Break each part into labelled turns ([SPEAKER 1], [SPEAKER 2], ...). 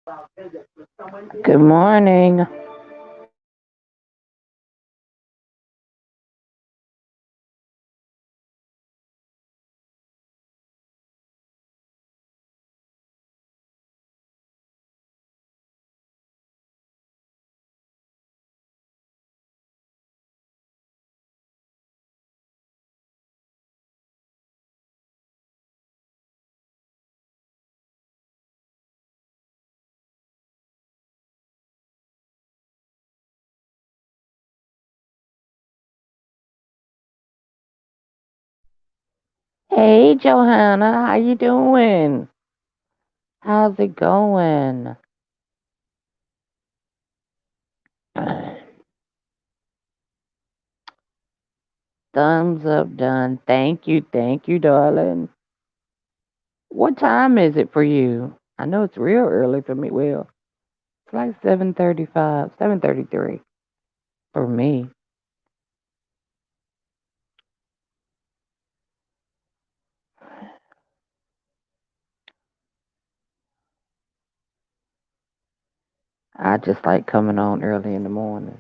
[SPEAKER 1] Good morning. Hey, Johanna, how you doing? How's it going? Thumbs up, done. Thank you, darling. What time is it for you? I know it's real early for me. Well, it's like 7:35, 7:33 for me. I just like coming on early in the morning.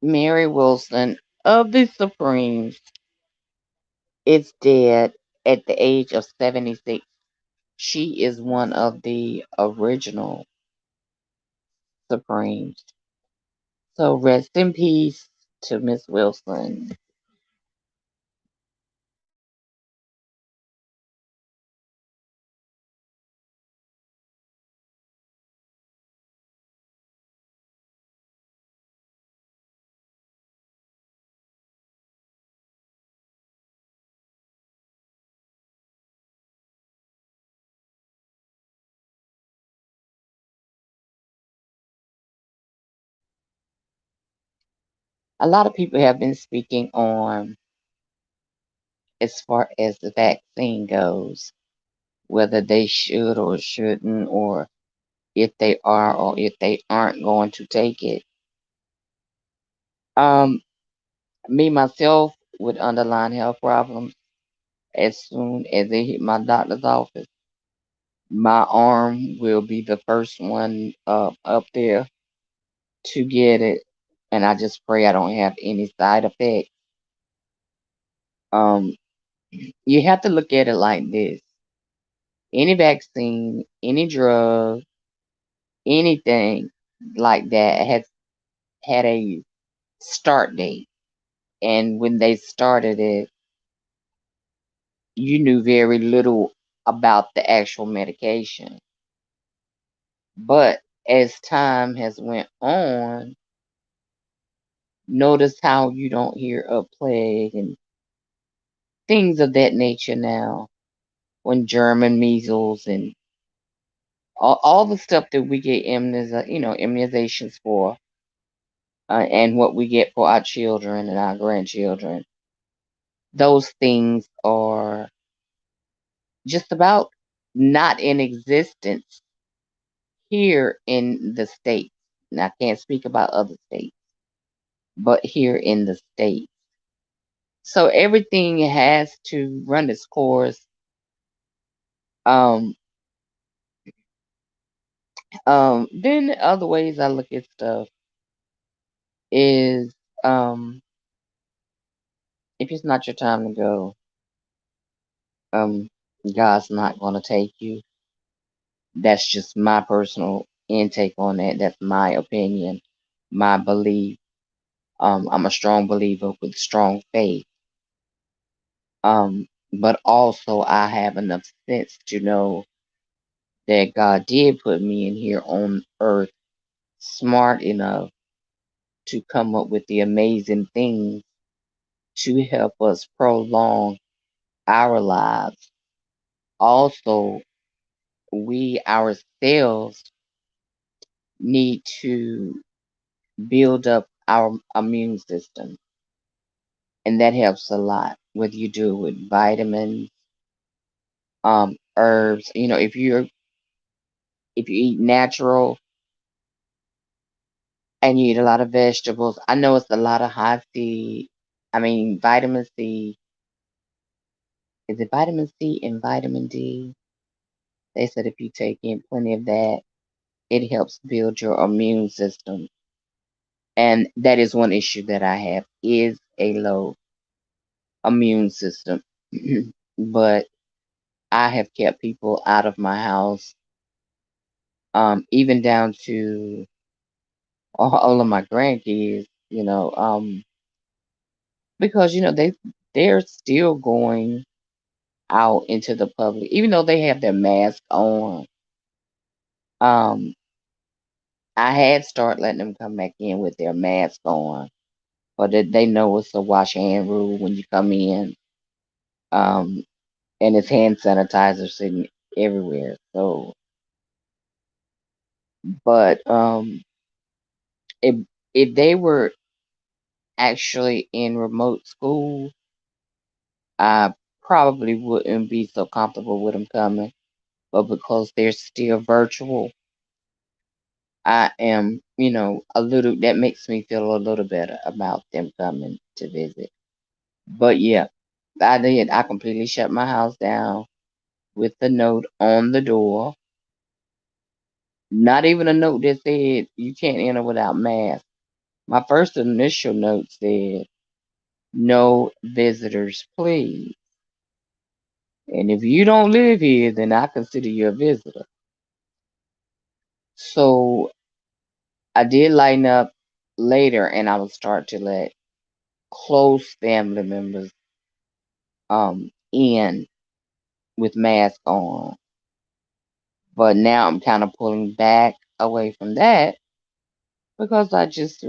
[SPEAKER 1] Mary Wilson of the Supremes is dead at the age of 76. She is one of the original Supremes. So rest in peace to Miss Wilson. A lot of people have been speaking on as far as the vaccine goes, whether they should or shouldn't, or if they are or if they aren't going to take it. Um, Me myself with underlying health problems, as soon as they hit my doctor's office, my arm will be the first one up there to get it, and I just pray I don't have any side effects. Um, you have to look at it like this: any vaccine, any drug, anything like that has had a start date, and when they started it, you knew very little about the actual medication. But as time has went on, notice how you don't hear of plague and things of that nature now, when German measles and all the stuff that we get immunizations for, and what we get for our children and our grandchildren. Those things are just about not in existence here in the States. And I can't speak about other states, but here in the States. So everything has to run its course. Um, then the other ways I look at stuff is, um, if it's not your time to go, um, God's not going to take you. That's just my personal intake on that. That's my opinion, my belief. I'm a strong believer with strong faith. But also I have enough sense to know that God did put me in here on earth smart enough to come up with the amazing things to help us prolong our lives. Also, we ourselves need to build up our immune system, and that helps a lot. Whether you do it with vitamins, herbs, if you eat natural and you eat a lot of vegetables. I know it's a lot of high C. I mean, vitamin C. Is it vitamin C and vitamin D? They said if you take in plenty of that, it helps build your immune system. And that is one issue that I have is a low immune system. But I have kept people out of my house, even down to all of my grandkids, because they're still going out into the public, even though they have their mask on. Um, I had started letting them come back in with their mask on, but they know it's a wash hand rule when you come in. Um, and it's hand sanitizer sitting everywhere. So, but if they were actually in remote school, I probably wouldn't be so comfortable with them coming. But because they're still virtual, I am, a little, that makes me feel a little better about them coming to visit. But yeah, I did. I completely shut my house down with the note on the door. Not even a note that said you can't enter without mask. My first initial note said, "No visitors, please." And if you don't live here, then I consider you a visitor. So I did lighten up later, and I would start to let close family members in with mask on. But now I'm kind of pulling back away from that because I just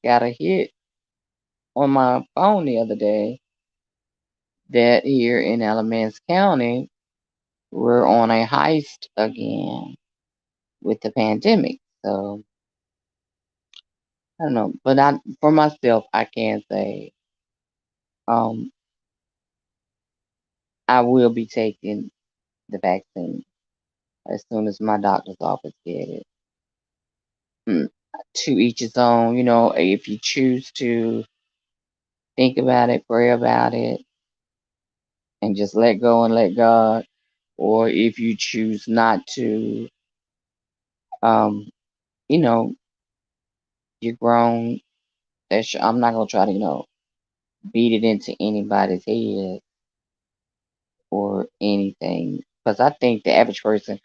[SPEAKER 1] got a hit on my phone the other day that here in Alamance County we're on a heist again with the pandemic. So I don't know, but I for myself I can say um I will be taking the vaccine as soon as my doctor's office get it. Mm, to each his own, if you choose to think about it, pray about it, and just let go and let God, or if you choose not to, um, you know, you're grown. I'm not gonna try to, beat it into anybody's head or anything, because I think the average person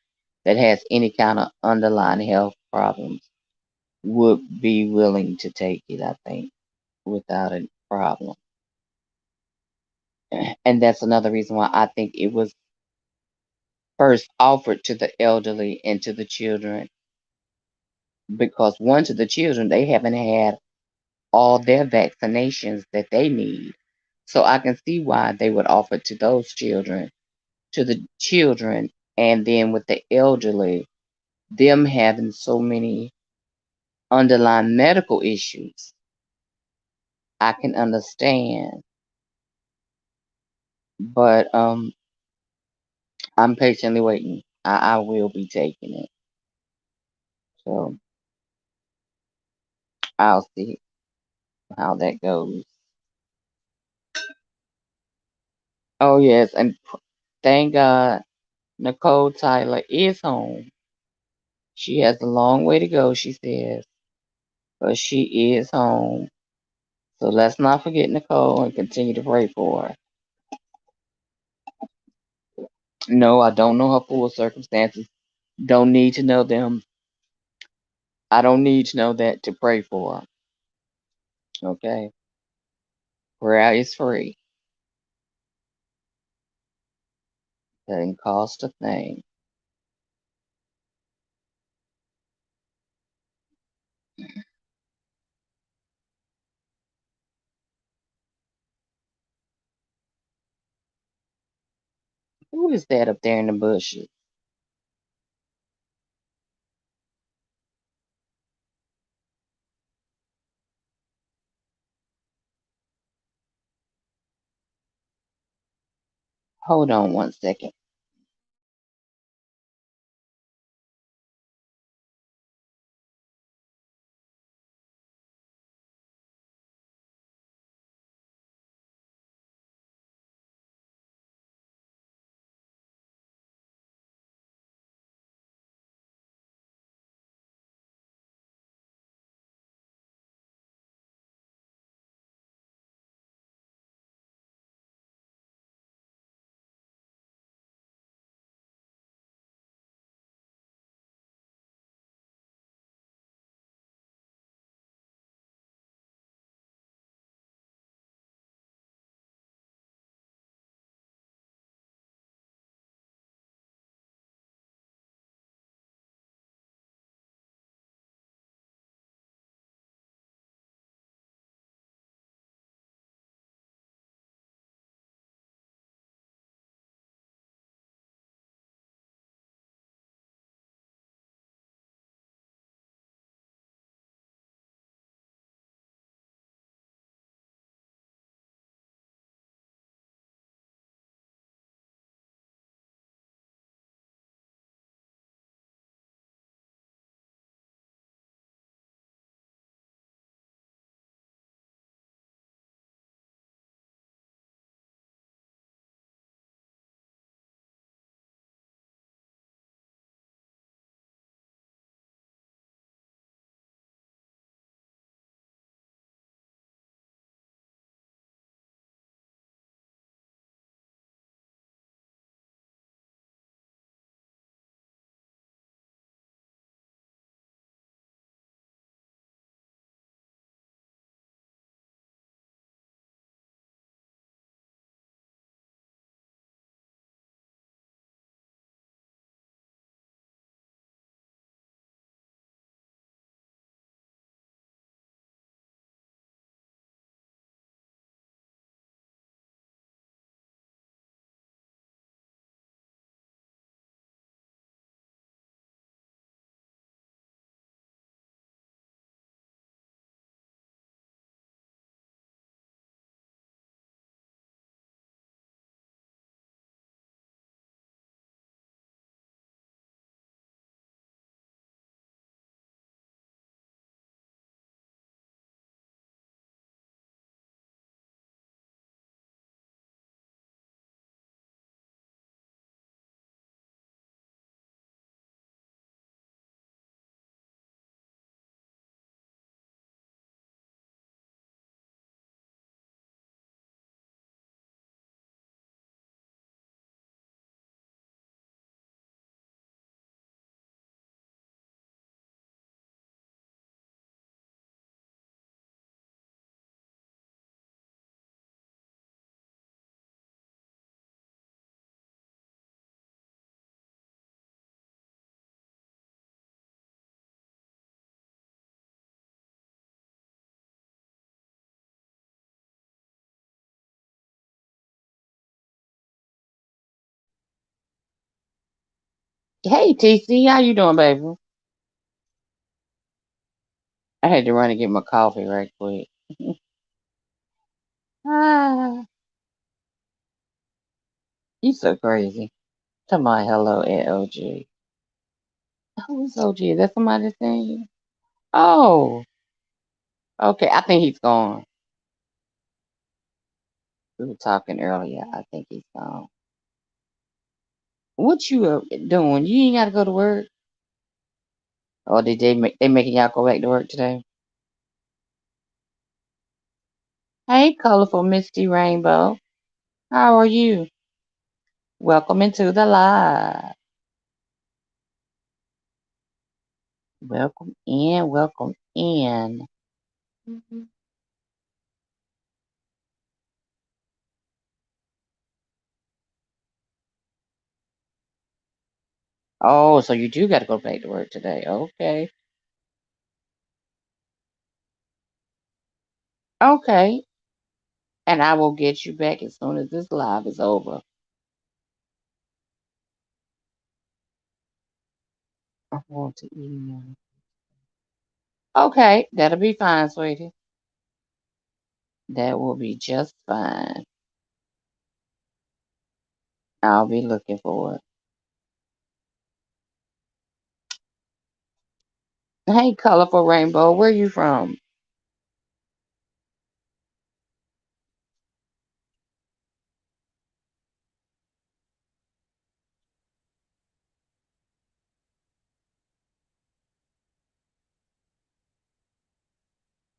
[SPEAKER 1] that has any kind of underlying health problems would be willing to take it. I think without a problem, and that's another reason why I think it was first offered to the elderly and to the children, because one, to the children, they haven't had all their vaccinations that they need. So I can see why they would offer to those children, to the children, and then with the elderly, them having so many underlying medical issues, I can understand. But I'm patiently waiting. I will be taking it. So I'll see how that goes. Oh yes, and thank God Nicole Tyler is home. She has a long way to go, she says, but she is home. So let's not forget Nicole and continue to pray for her. No, I don't know her full circumstances. Don't need to know them. I don't need to know that to pray for her. Okay? Prayer is free. Doesn't cost a thing. Who is that up there in the bushes? Hold on one second. Hey TC, how you doing, baby? I had to run and get my coffee right quick. Ah, you so crazy. Tell my hello at OG. Who's OG? Is that somebody saying? Oh, okay. I think he's gone. We were talking earlier. I think he's gone. What you up doing? You ain't got to go to work, or did they making y'all go back to work today? Hey, colorful Misty Rainbow. How are you? Welcome into the live. Welcome in. Welcome in. Mhm. Oh, so you do got to go back to work today. Okay. Okay. And I will get you back as soon as this live is over. I want to email. Okay. That'll be fine, sweetie. That will be just fine. I'll be looking for it. Hey, colorful rainbow. Where you from?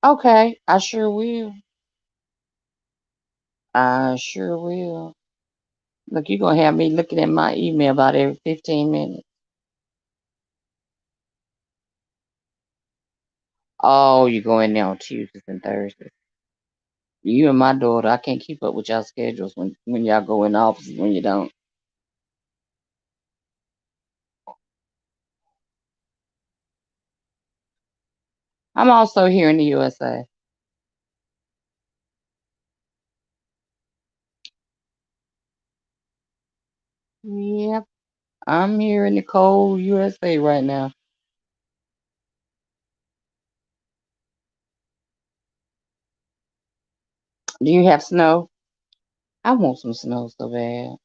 [SPEAKER 1] Okay. I sure will. I sure will. Look, you're going to have me looking at my email about every 15 minutes. Oh, you go in there on Tuesdays and Thursdays. You and my daughter, I can't keep up with y'all schedules when y'all go in the offices when you don't. I'm also here in the USA. Yep, I'm here in the cold USA right now. Do you have snow? I want some snow so bad.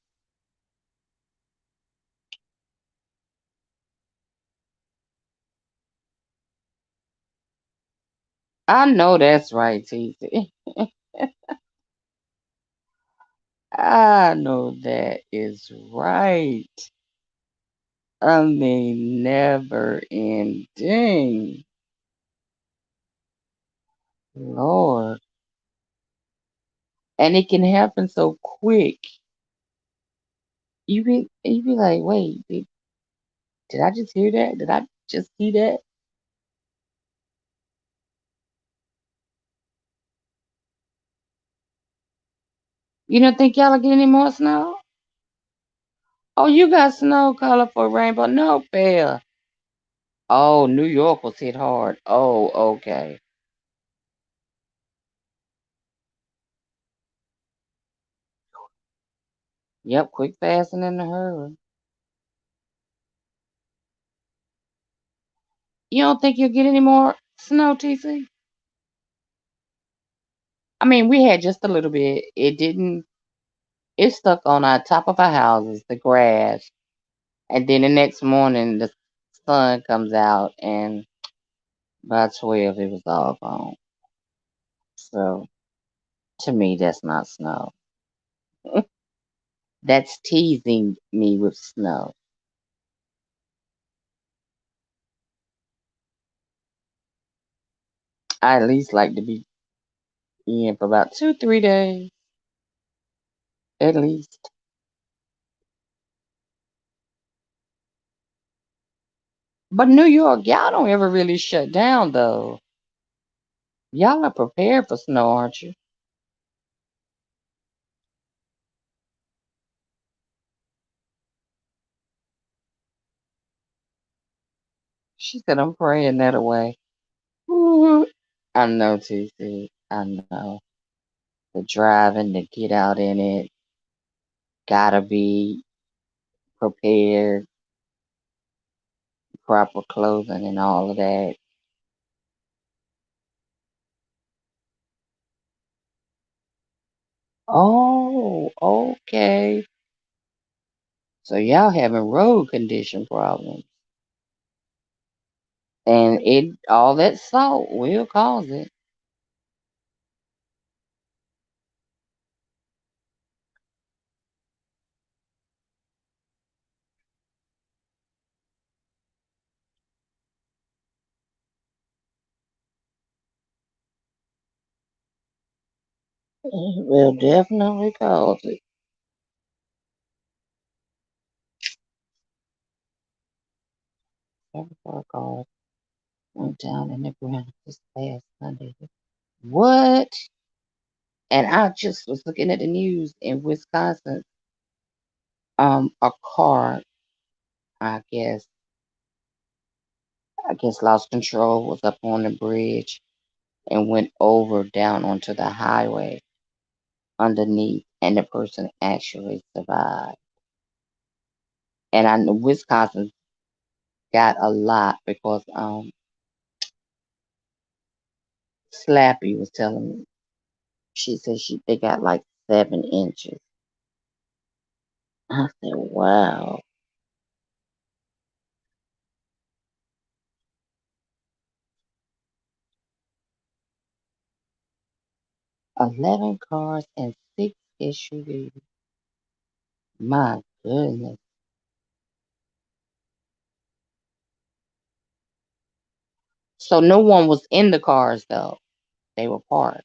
[SPEAKER 1] I know that's right, TC. I know that is right. I mean, never ending. Lord. And it can happen so quick. You be like, wait, did I just hear that? Did I just see that? You don't think y'all will get any more snow? Oh, you got snow, colorful rainbow. No fair. Oh, New York was hit hard. Oh, okay. Yep, quick, fast, and in a hurry. You don't think you'll get any more snow, TC? I mean, we had just a little bit. It didn't. It stuck on our top of our houses, the grass, and then the next morning the sun comes out, and by 12 it was all gone. So to me, that's not snow. That's teasing me with snow. I at least like to be in for about 2, 3 days, at least. But New York, y'all don't ever really shut down though. Y'all are prepared for snow, aren't you? She said, I'm praying that away. Ooh, I know, TC. I know. The driving, to get out in it, gotta be prepared. proper clothing and all of that. Oh, okay. So y'all having road condition problems. And it all that salt will cause it. It will definitely cause it. Every car went down in the ground this past Sunday. What? And I just was looking at the news in Wisconsin. A car, I guess, lost control, was up on the bridge and went over down onto the highway underneath, and the person actually survived. And I know Wisconsin got a lot because Slappy was telling me. She said they got like 7 inches. I said, wow. 11 cars and 6 SUVs. My goodness. So no one was in the cars though. They were parked.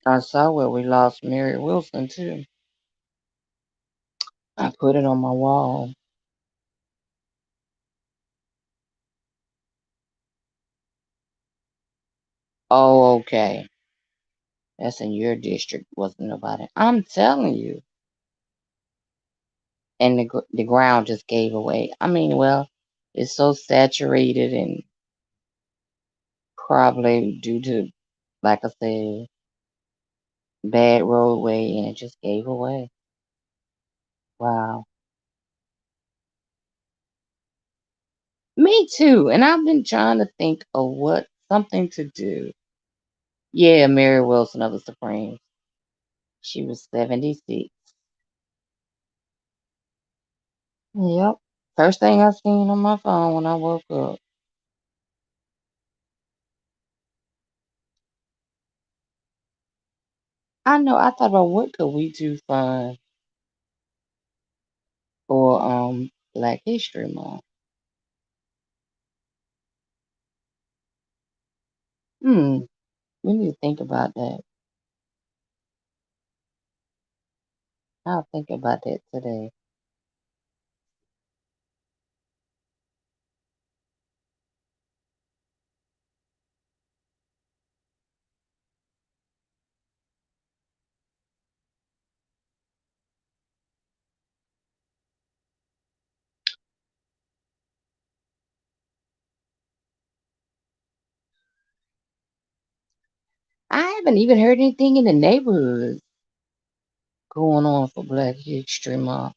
[SPEAKER 1] I saw where we lost Mary Wilson too. I put it on my wall. Oh, okay. That's in your district. Wasn't nobody. I'm telling you. And the ground just gave away. I mean, well, it's so saturated and probably due to, like I said, bad roadway, and it just gave away. Wow. Me too. And I've been trying to think of what something to do. Yeah, Mary Wilson of the Supremes. She was 76. Yep. First thing I seen on my phone when I woke up. I know I thought about what could we do fun for Black History Month. Hmm. We need to think about that. I'll think about that today. I haven't even heard anything in the neighborhood going on for Black History Month.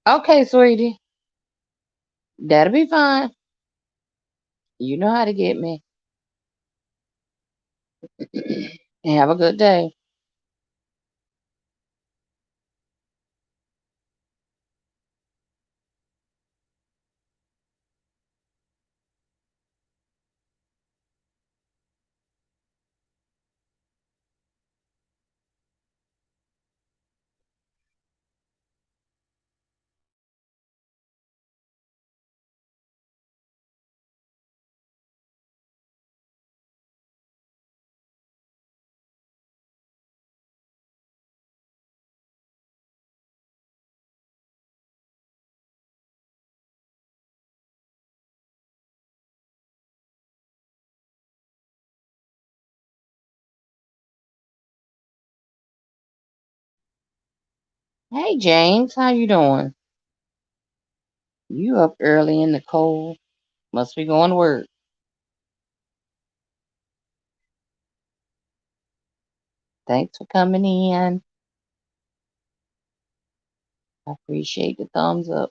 [SPEAKER 1] Okay, sweetie. That'll be fine. You know how to get me. Have a good day. Hey James, how you doing? You up early in the cold? Must be going to work. Thanks for coming in. I appreciate the thumbs up.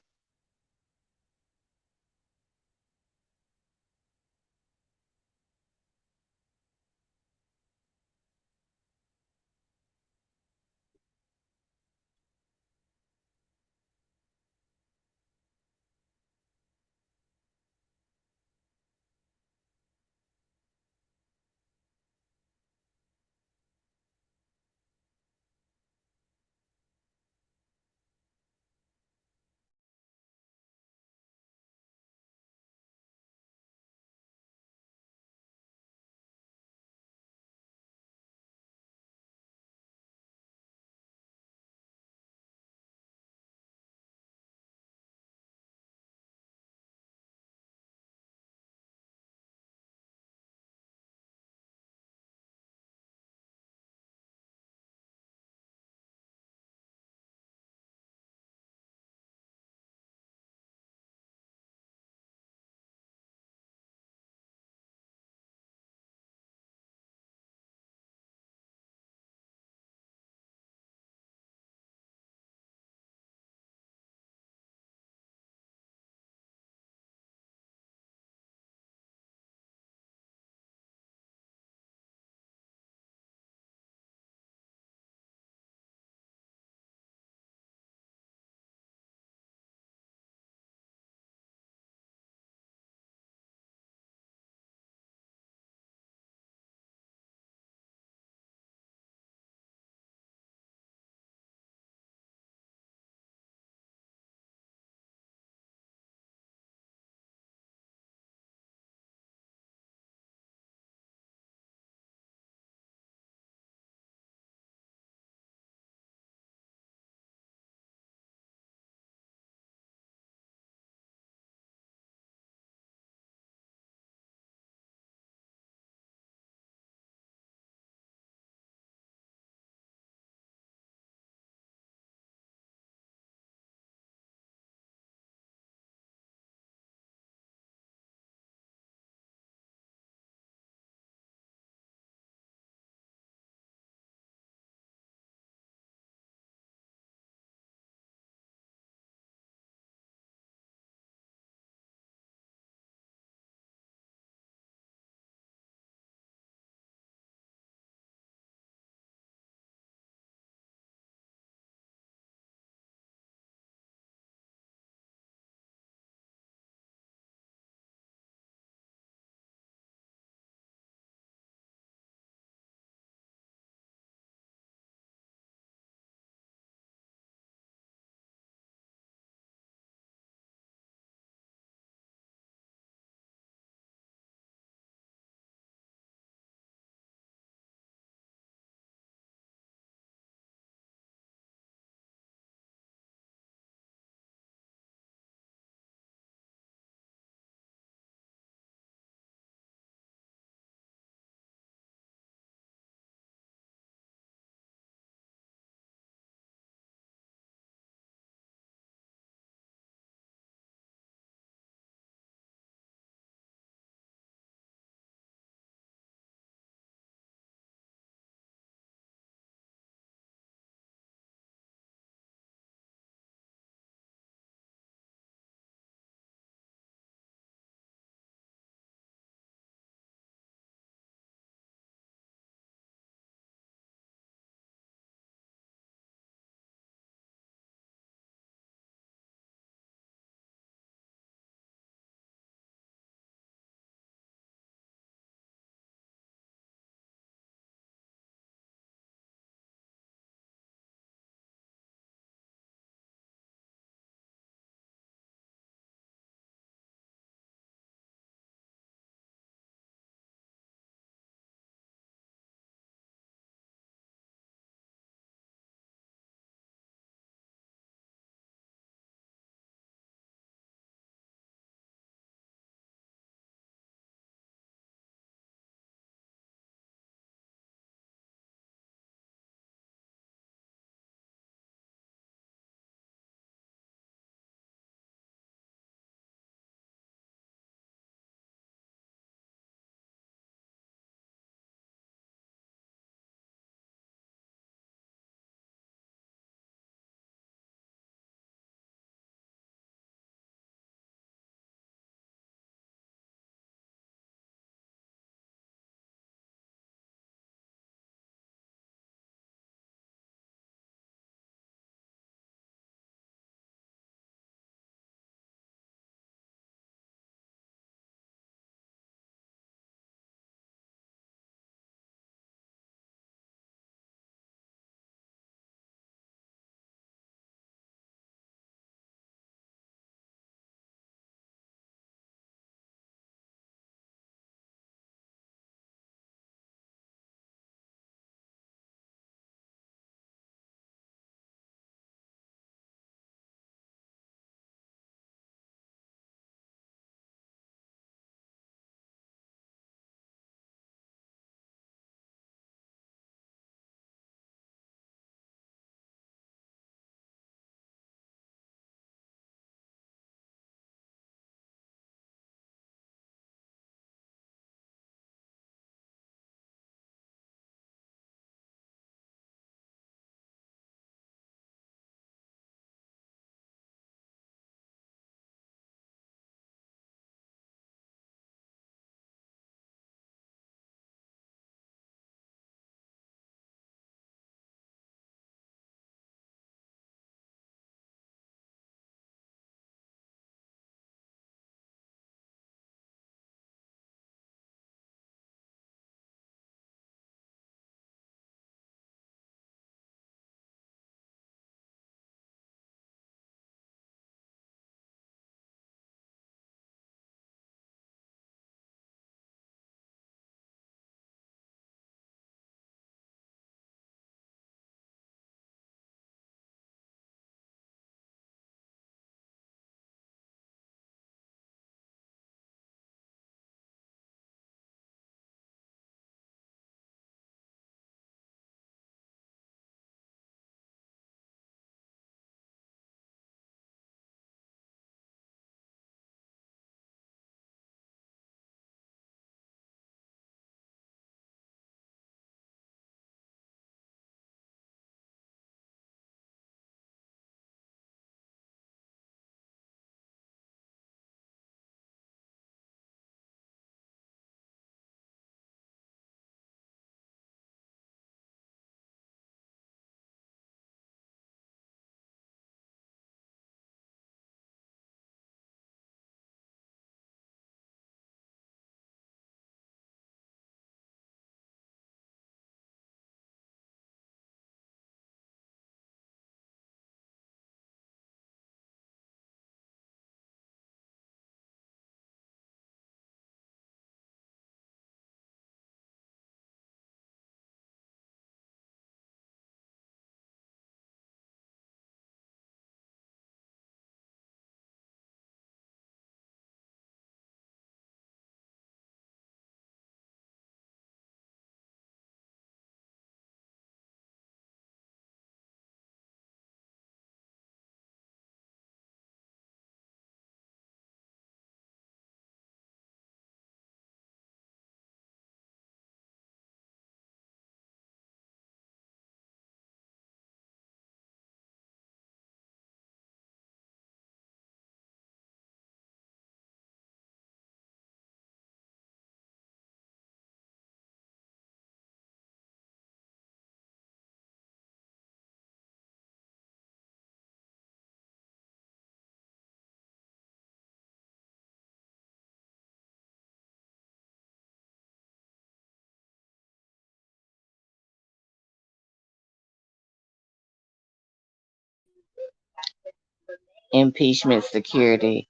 [SPEAKER 2] Impeachment security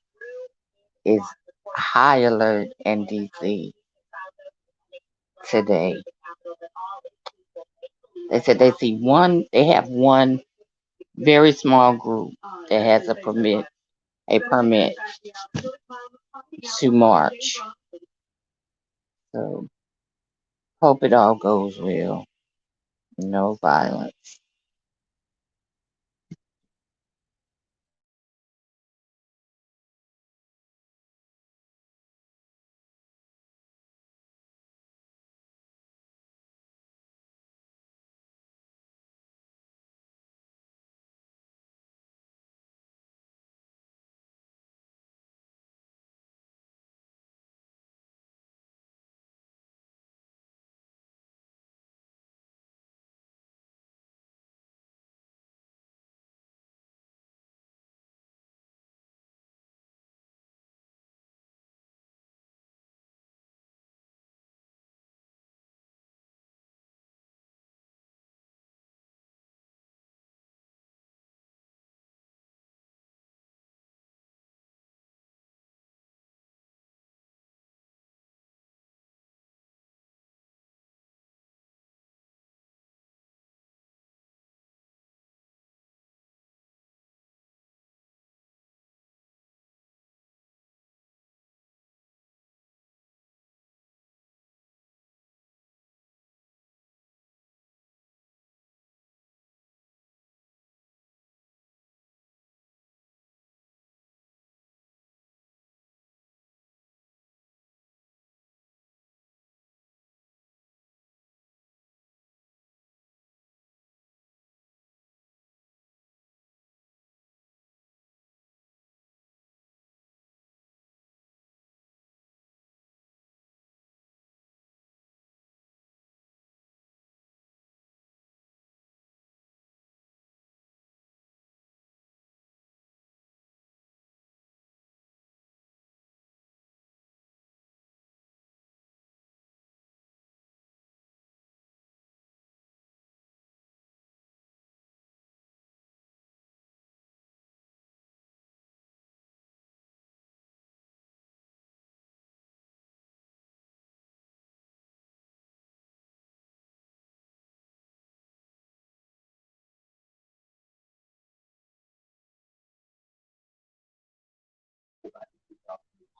[SPEAKER 2] is high alert in DC today. They said they have one very small group that has a permit to march. So hope it all goes well. No violence.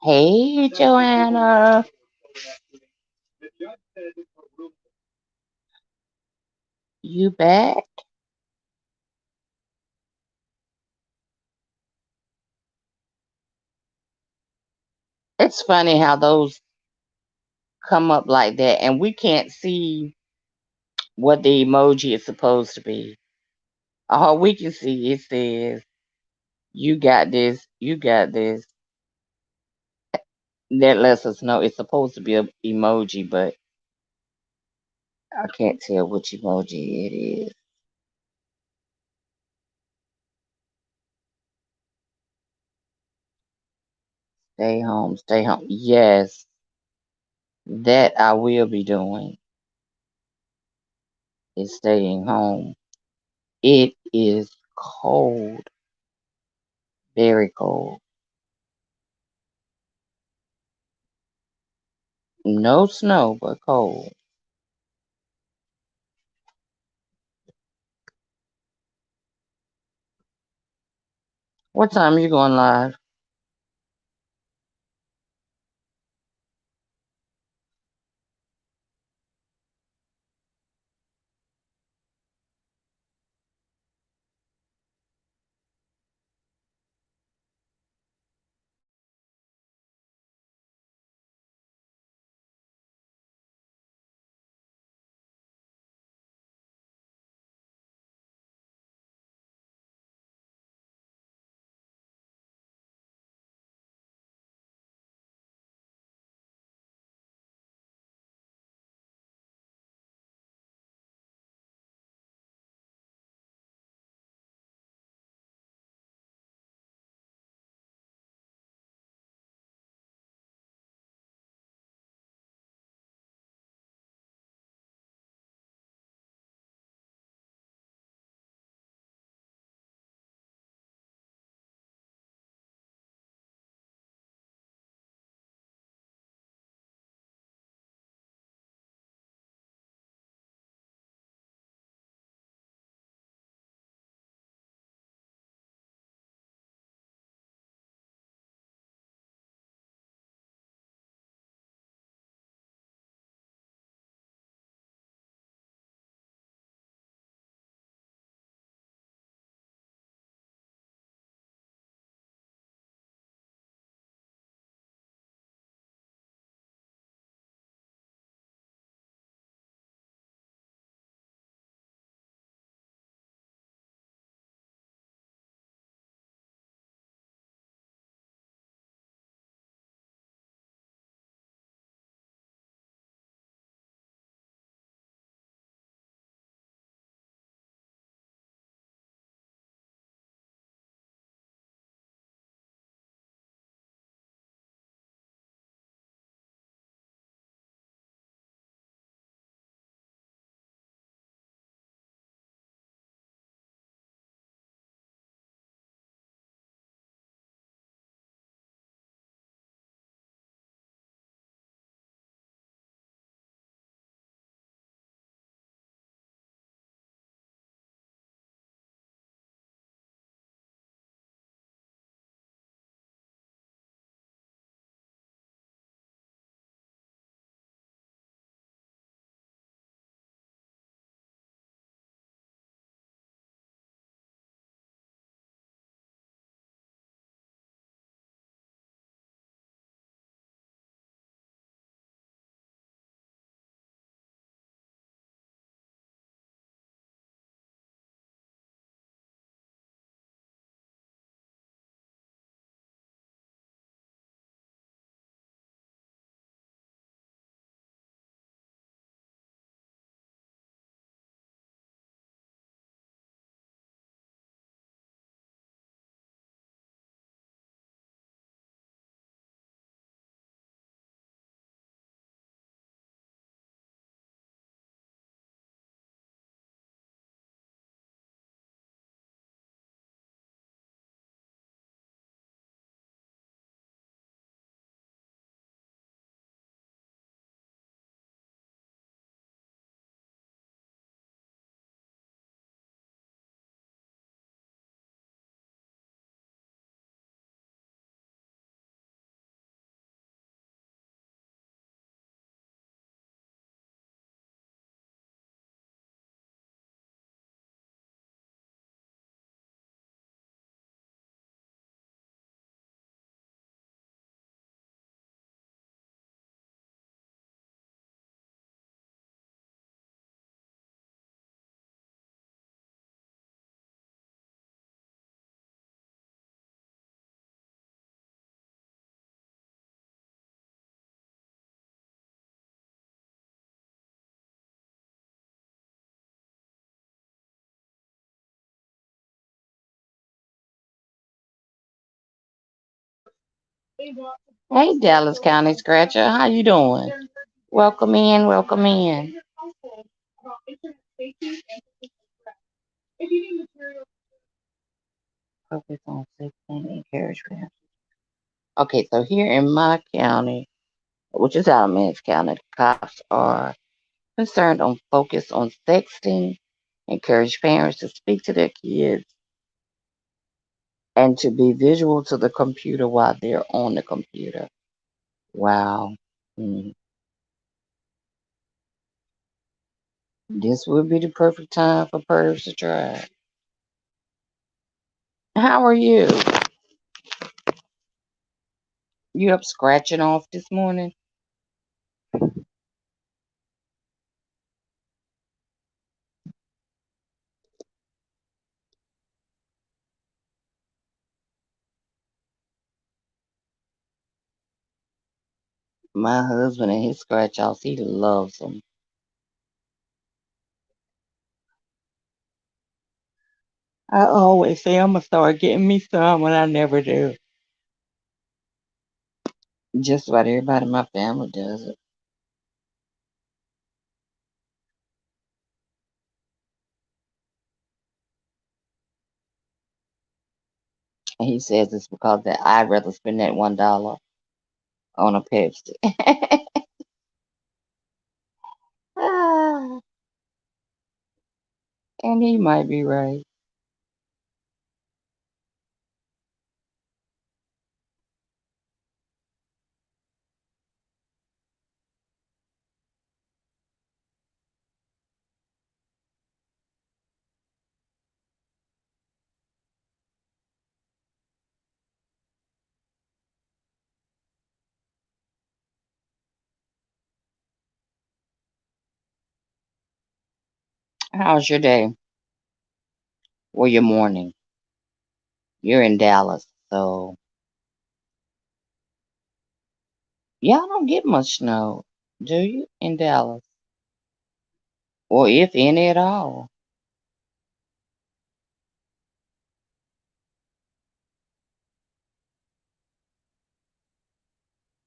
[SPEAKER 2] Hey, Joanna, you back? It's funny how those come up like that, and we can't see what the emoji is supposed to be. All we can see it says, "You got this, you got this." That lets us know it's supposed to be an emoji, but I can't tell which emoji it is. Stay home, stay home. Yes, that I will be doing is staying home. It is cold, very cold. No snow, but cold. What time you going live? Hey, Dallas County Scratcher, how you doing? Welcome in, welcome in. Focus on safety and encouragement. Okay, so here in my county, which is Alamance County, cops are concerned on focus on sexting, encourage parents to speak to their kids and to be visual to the computer while they're on the computer. Wow. Mm. This would be the perfect time for Purge to try. How are you? You up scratching off this morning? My husband and his scratch offs, he loves them. I always say I'm gonna start getting me some, and I never do. Just about everybody in my family does it. And he says it's because that I'd rather spend that $1 on a Pepsi. Ah, and he might be right. How's your day? Or your morning? You're in Dallas, so y'all don't get much snow, do you, in Dallas? Or if any at all.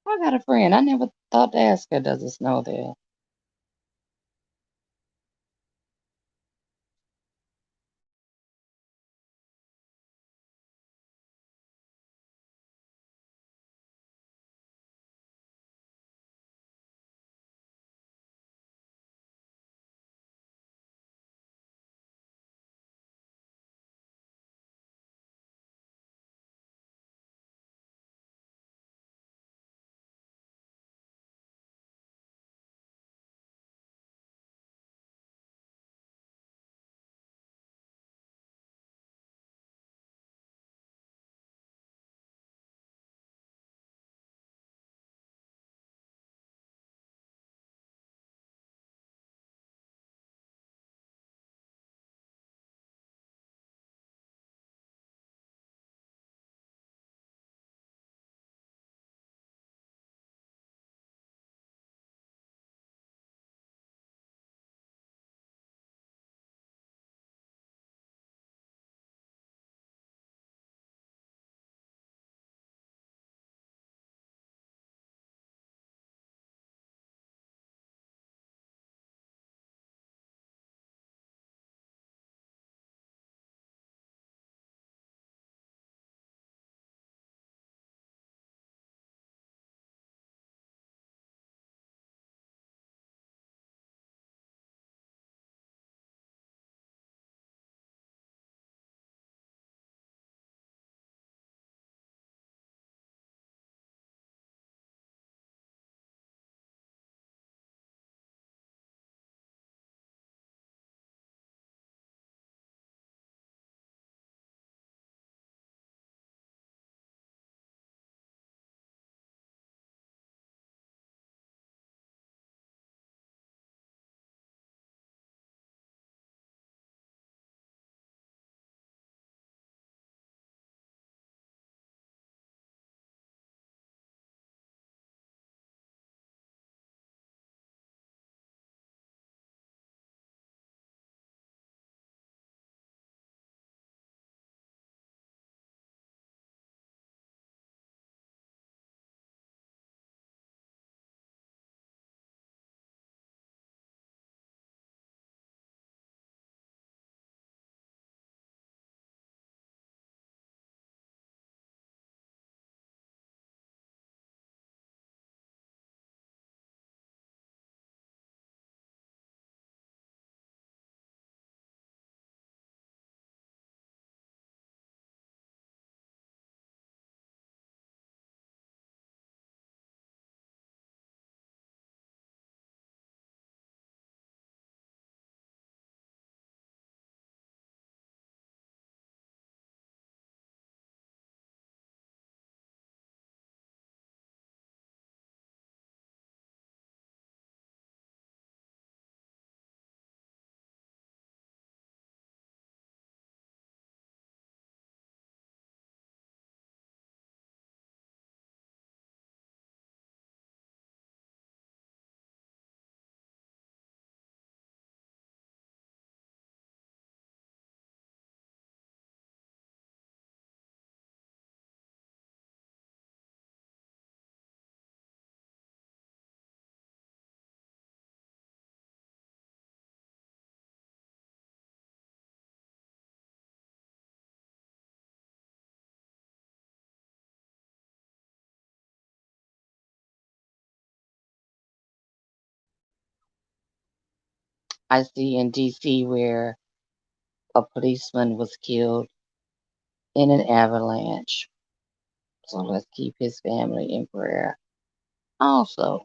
[SPEAKER 2] I got a friend. I never thought to ask her, does it snow there? I see in DC where a policeman was killed in an avalanche. So let's keep his family in prayer. Also,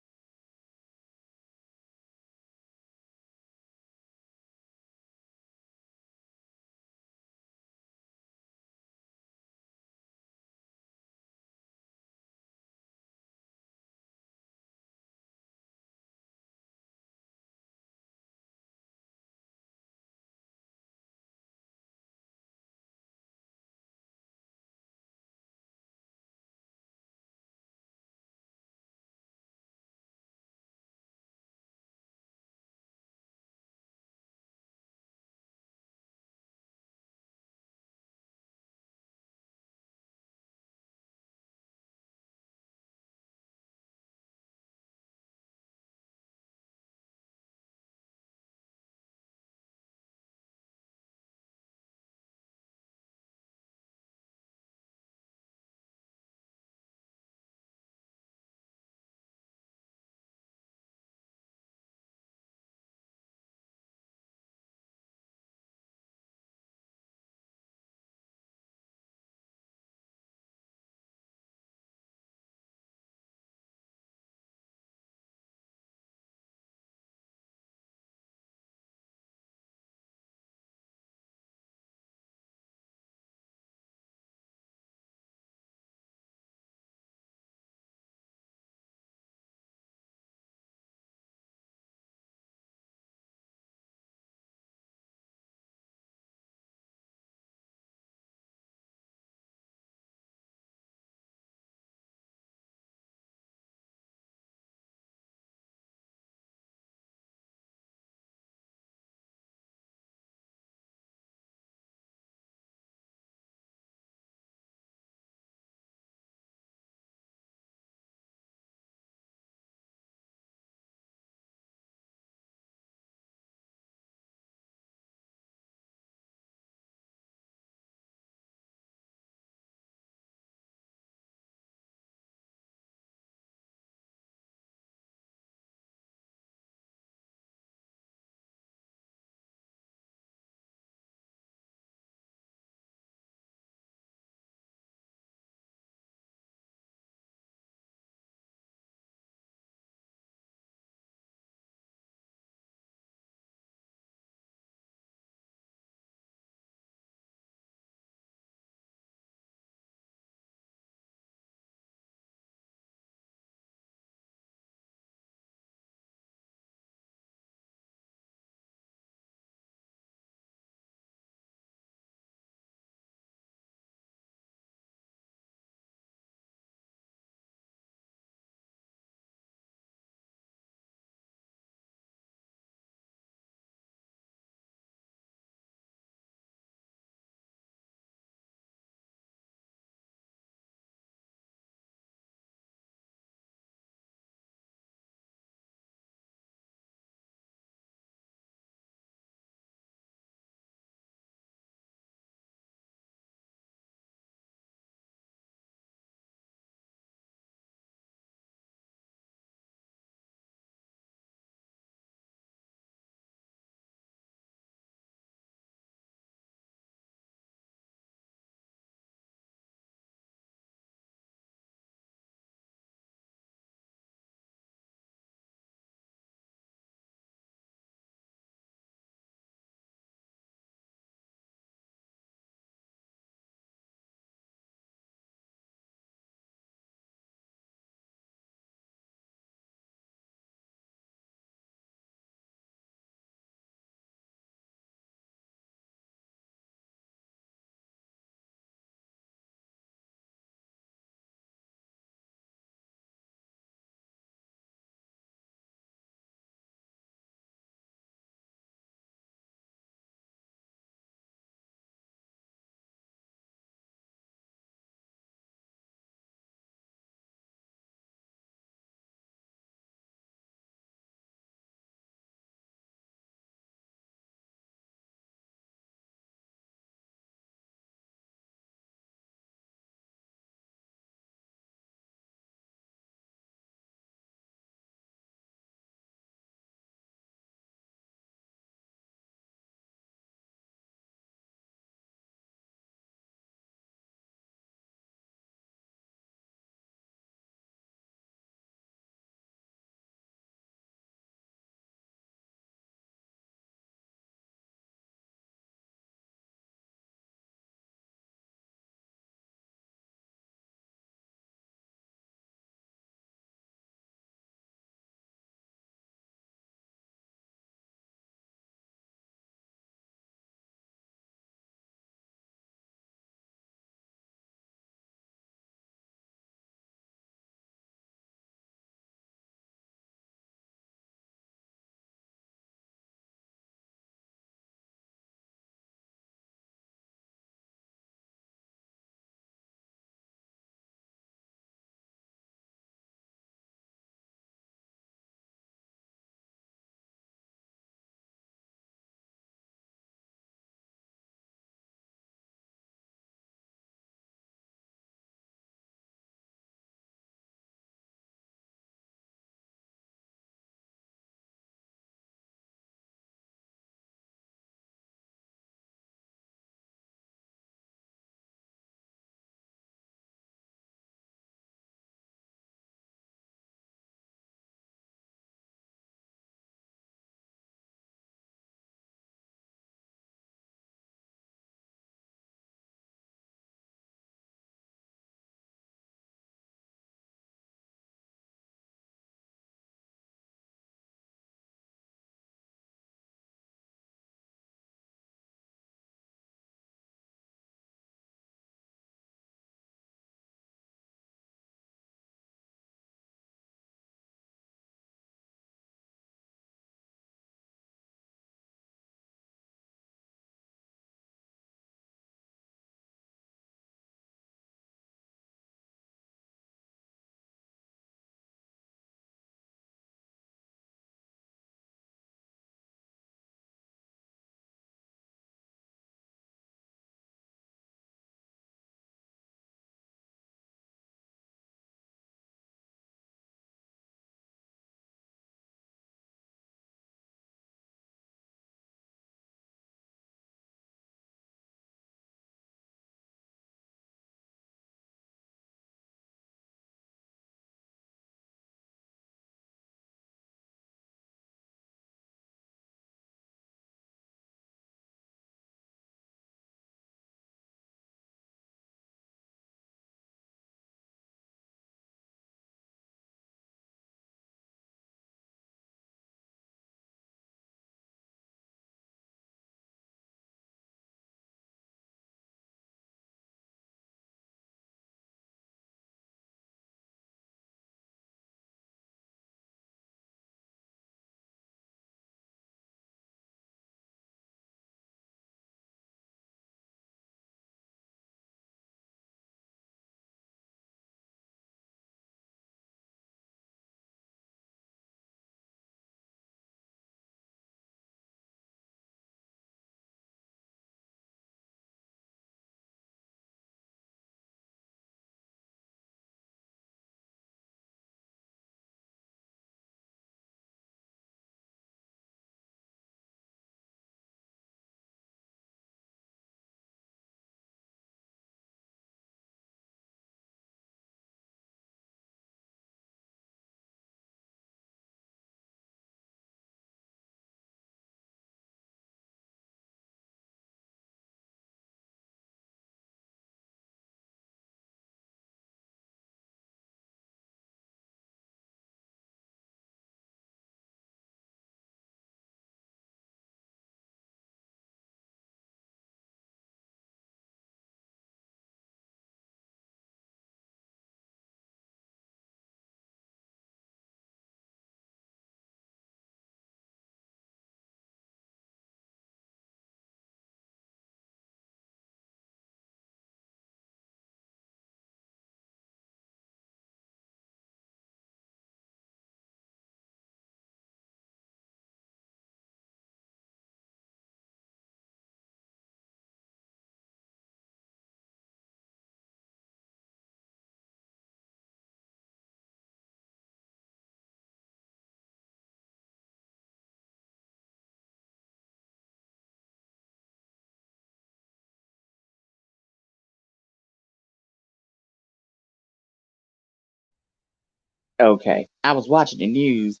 [SPEAKER 2] Okay. I was watching the news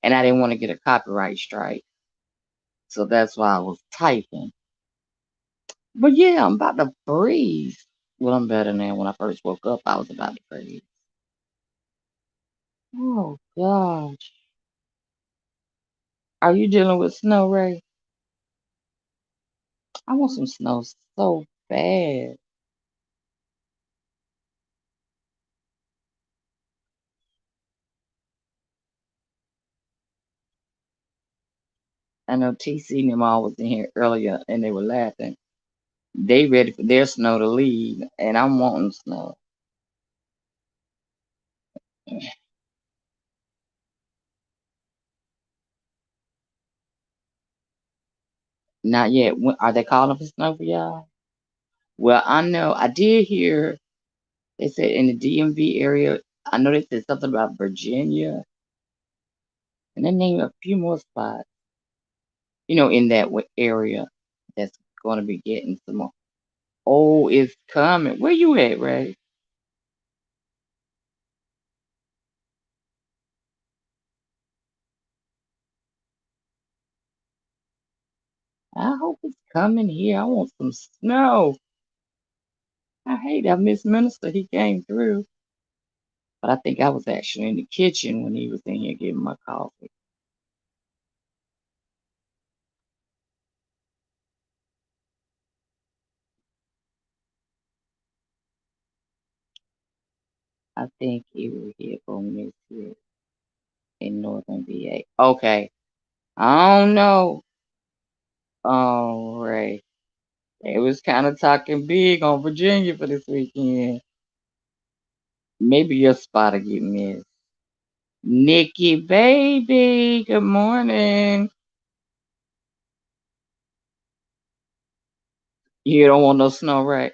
[SPEAKER 2] and I didn't want to get a copyright strike. So that's why I was typing. But yeah, I'm about to freeze. Well, I'm better now. When I first woke up, I was about to freeze. Oh gosh. Are you dealing with snow, Ray? I want some snow so bad. I know TC and them all was in here earlier and they were laughing. They ready for their snow to leave, and I'm wanting snow. Not yet. Are they calling for snow for y'all? Well, I know I did hear they said in the DMV area. I know they said something about Virginia, and they named a few more spots. In that area that's going to be getting some more. Oh, it's coming. Where you at, Ray? I hope it's coming here. I want some snow. I hate I missed Minister. He came through, but I think I was actually in the kitchen when he was in here getting my coffee. I think he was here on this here in Northern VA. Okay. I don't know. All right. They was kind of talking big on Virginia for this weekend. Maybe your spot'll get missed. Nikki, baby, good morning. You don't want no snow, right?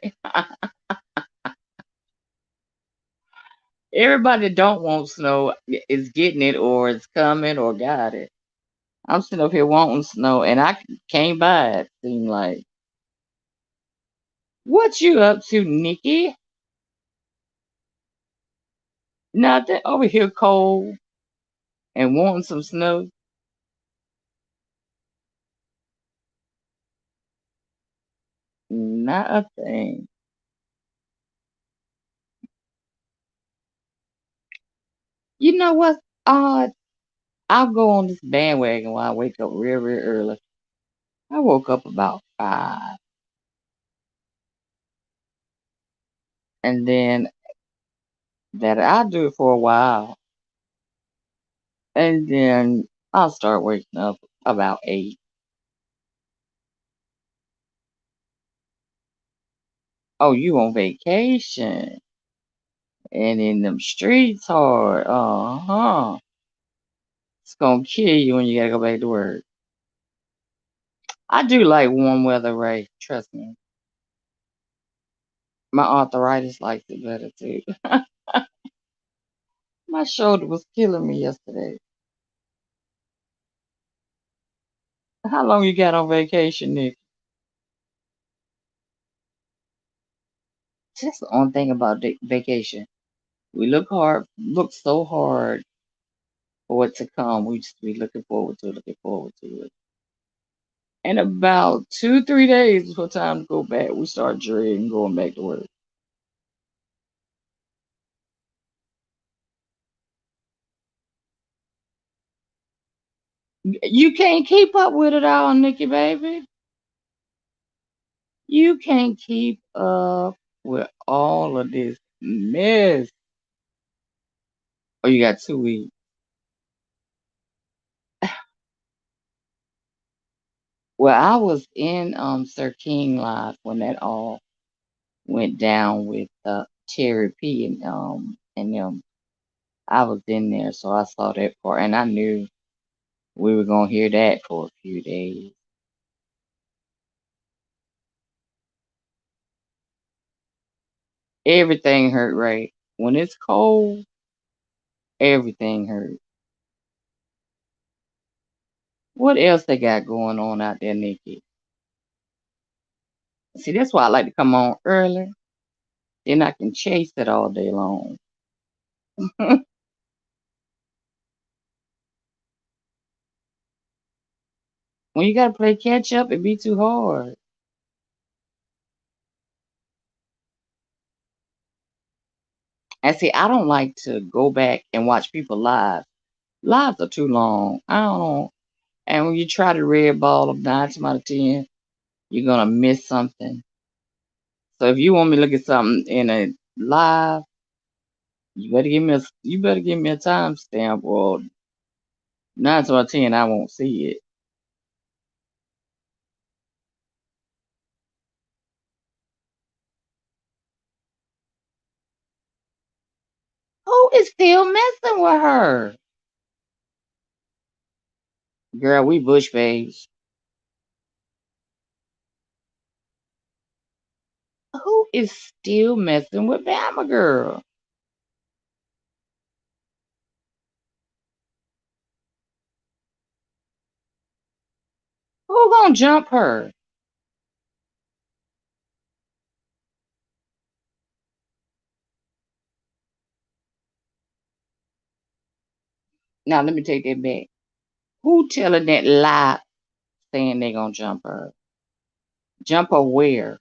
[SPEAKER 2] Everybody that don't want snow is getting it or it's coming or got it. I'm sitting up here wanting snow and I came by it, seemed like. What you up to, Nikki? Nothing over here cold and wanting some snow. Not a thing. You know what's odd? I'll go on this bandwagon while I wake up real, real early. I woke up about 5. And then that I'll do it for a while. And then I'll start waking up about 8. Oh, you on vacation. And in them streets hard. Uh-huh. It's gonna kill you when you gotta go back to work. I do like warm weather, Ray. Trust me. My arthritis likes it better too. My shoulder was killing me yesterday. How long you got on vacation, Nick? That's the only thing about vacation. We look so hard for it to come. We just be looking forward to it. And about 2, 3 days before time to go back, we start dreading going back to work. You can't keep up with it all, Nikki, baby. You can't keep up with all of this mess. Oh, you got 2 weeks. Well, I was in Sir King Live when that all went down with Terry P and them. I was in there, so I saw that part, and I knew we were gonna hear that for a few days. Everything hurt, right? When it's cold, everything hurt. What else they got going on out there, Nikki? See, that's why I like to come on early. Then I can chase it all day long. When you gotta play catch up, it be too hard. And see, I don't like to go back and watch people live. Lives are too long. I don't know. And when you try to red ball of 9 times out of 10, you're gonna miss something. So if you want me to look at something in a live, you better give me a timestamp, or 9 times out of 10 I won't see it. Who is still messing with her? Girl, we bush babes. Who is still messing with Bama girl? Who gonna jump her? Now let me take that back. Who telling that lie saying they gonna jump her? Jump her where?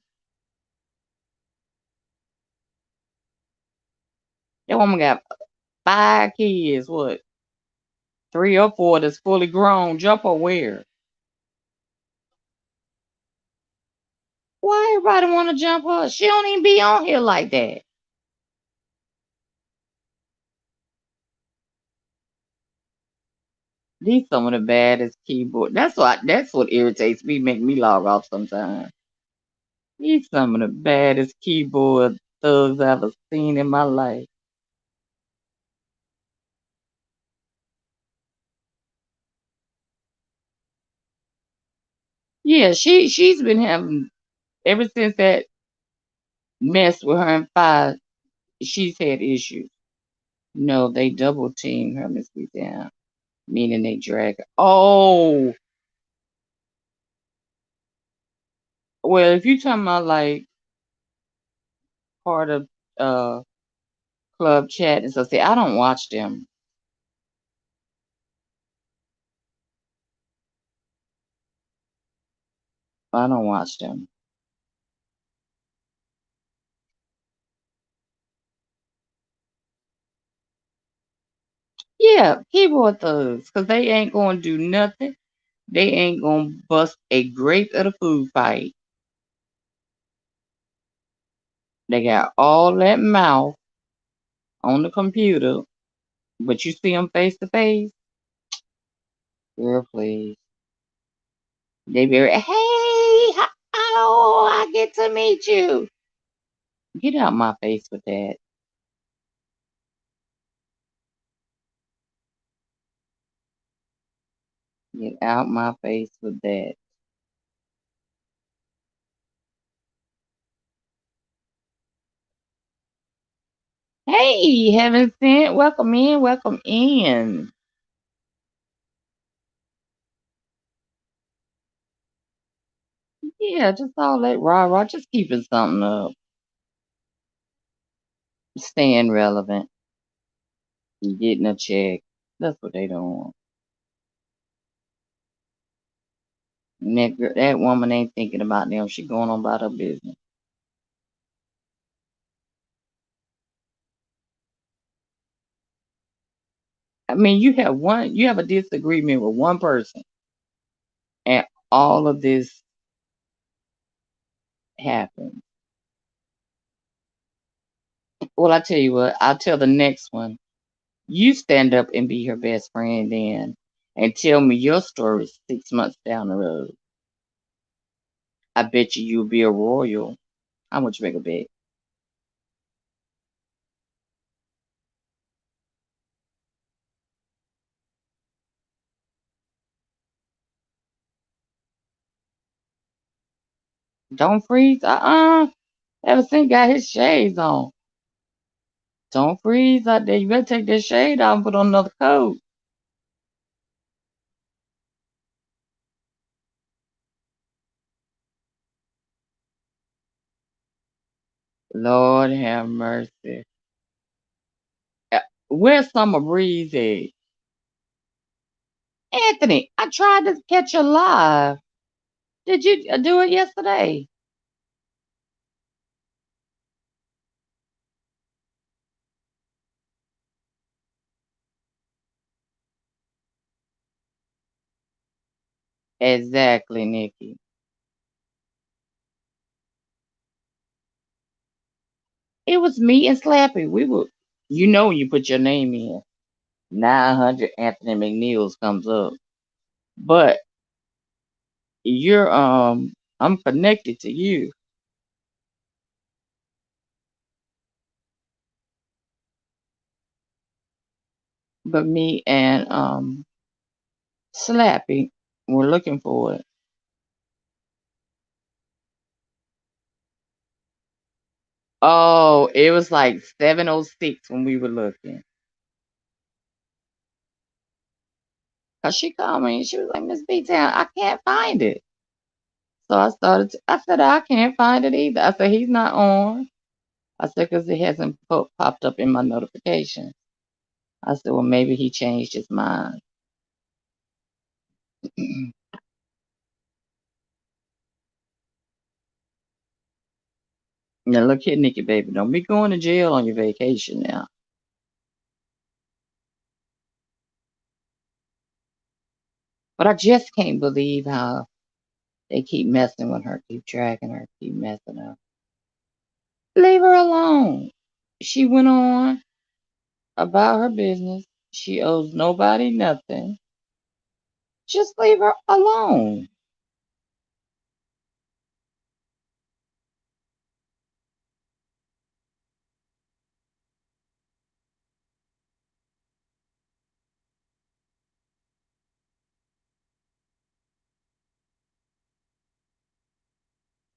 [SPEAKER 2] That woman got 5 kids, what? 3 or 4 that's fully grown. Jump her where? Why everybody wanna jump her? She don't even be on here like that. These some of the baddest keyboard. That's what irritates me, make me log off sometimes. These some of the baddest keyboard thugs I've ever seen in my life. Yeah, she's been having ever since that mess with her and Five, she's had issues. No, they double team her, Miss B down. Meaning they drag her. Oh, well, if you talking about like part of uh club chat and stuff, see, I don't watch them. I don't watch them. Yeah, keyboard thugs, cause they ain't gonna do nothing. They ain't gonna bust a grape at a food fight. They got all that mouth on the computer, but you see them face to face. Girl, please. They be hey, how I get to meet you. Get out my face with that. Get out my face with that. Hey, Heaven Sent, welcome in, welcome in. Yeah, just all that rah rah, just keeping something up, staying relevant, getting a check. That's what they doing. And that woman ain't thinking about them. She going on about her business. I mean, you have a disagreement with one person, and all of this happens. Well, I tell you what, I'll tell the next one. You stand up and be her best friend then, and tell me your story 6 months down the road. I bet you'll be a royal. How much you make a bet? Don't freeze. Ever since got his shades on. Don't freeze out there. You better take that shade off and put on another coat. Lord have mercy. Uh, Where's Summer Breeze at? Anthony, I tried to catch you live. Did you do it yesterday? Exactly, Nikki. It was me and Slappy. We were, when you put your name in, 900 Anthony McNeil's comes up. But I'm connected to you. But me and Slappy were looking for it. Oh, it was like 7:06 when we were looking. Cause she called me and she was like, Miss B Town, I can't find it. So I said, I can't find it either. I said, he's not on. I said, because it hasn't popped up in my notifications. I said, well, maybe he changed his mind. Now, look here, Nikki, baby. Don't be going to jail on your vacation now. But I just can't believe how they keep messing with her, keep tracking her, keep messing her. Leave her alone. She went on about her business. She owes nobody nothing. Just leave her alone.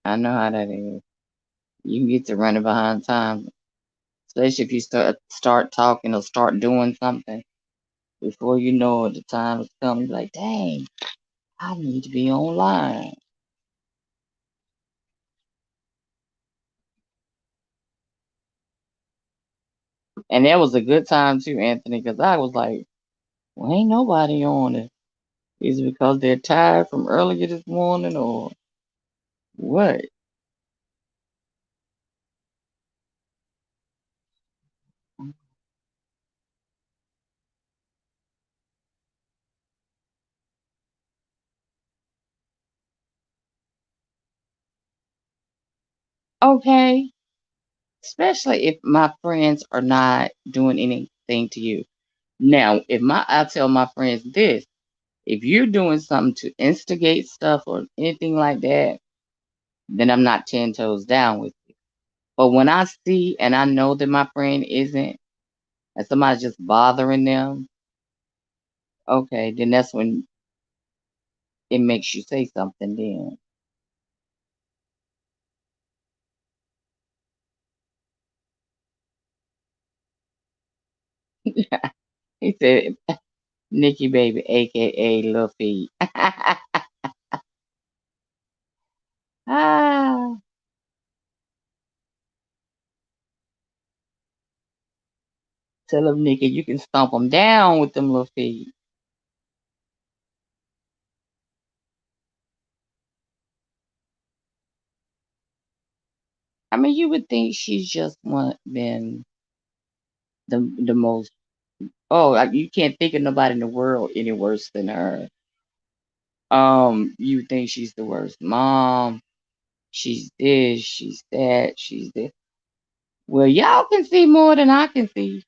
[SPEAKER 2] I know how that is. You can get to running behind time, especially if you start talking or start doing something. Before you know it, the time is coming. Like, dang, I need to be online. And that was a good time too, Anthony, because I was like, well, ain't nobody on it. Is it because they're tired from earlier this morning or what? Okay. Especially if my friends are not doing anything to you. Now, if I tell my friends this, if you're doing something to instigate stuff or anything like that, then I'm not 10 toes down with you. But when I see and I know that my friend isn't, and somebody's just bothering them, okay, then that's when it makes you say something then. He said, Nikki Baby, aka Lil Feet. Ah, tell him, Nikki, you can stomp them down with them little feet. I mean, you would think she's just been the most. Oh, you can't think of nobody in the world any worse than her. You think she's the worst mom. She's this, she's that, she's this. Well, y'all can see more than I can see,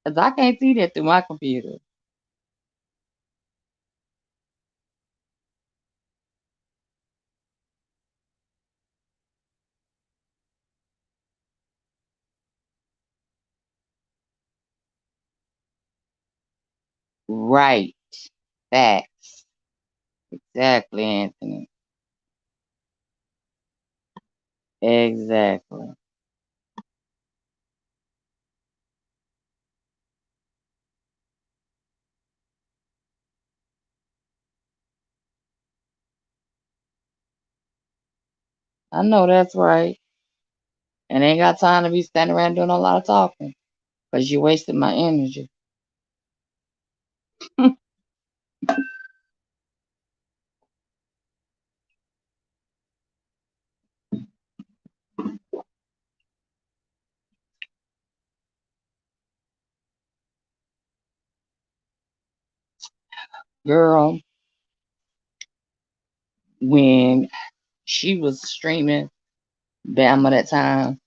[SPEAKER 2] cause I can't see that through my computer. Right. Facts. Exactly, Anthony. Exactly. I know that's right. And ain't got time to be standing around doing a lot of talking, cause you wasted my energy. Girl, when she was streaming Bama that time,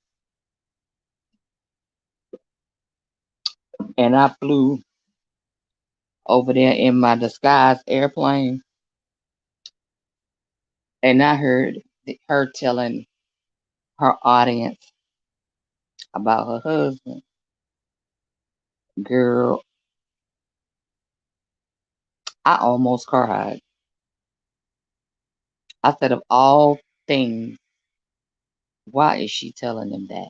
[SPEAKER 2] and I flew over there in my disguised airplane, and I heard her telling her audience about her husband. Girl, I almost cried. I said, of all things, why is she telling them that?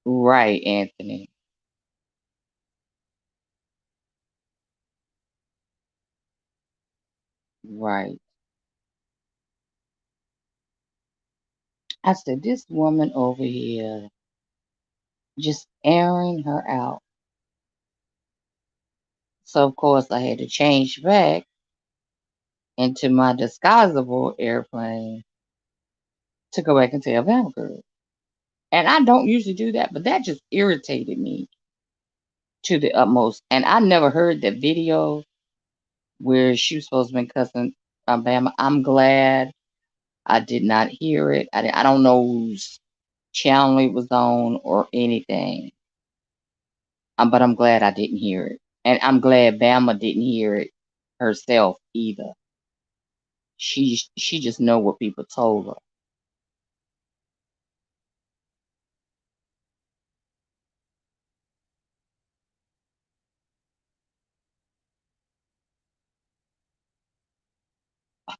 [SPEAKER 2] Right, Anthony. Right. I said, this woman over here just airing her out. So, of course, I had to change back into my disguisable airplane to go back and tell Bama Girl. And I don't usually do that, but that just irritated me to the utmost. And I never heard that video where she was supposed to be cussing Bama. I'm glad I did not hear it. I don't know whose channel it was on or anything. But I'm glad I didn't hear it. And I'm glad Bama didn't hear it herself either. She just know what people told her.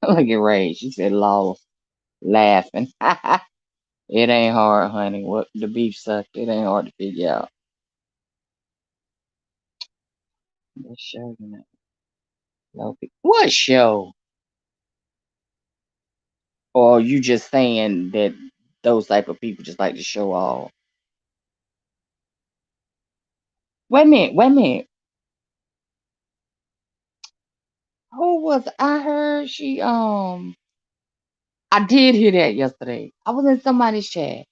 [SPEAKER 2] Look at Ray. She said lost, laughing. It ain't hard, honey. What the beef sucked. It ain't hard to figure out. What show you know? What show? Or you just saying that those type of people just like to show off? Wait a minute. Wait a minute. Who was I heard I did hear that yesterday. I was in somebody's chat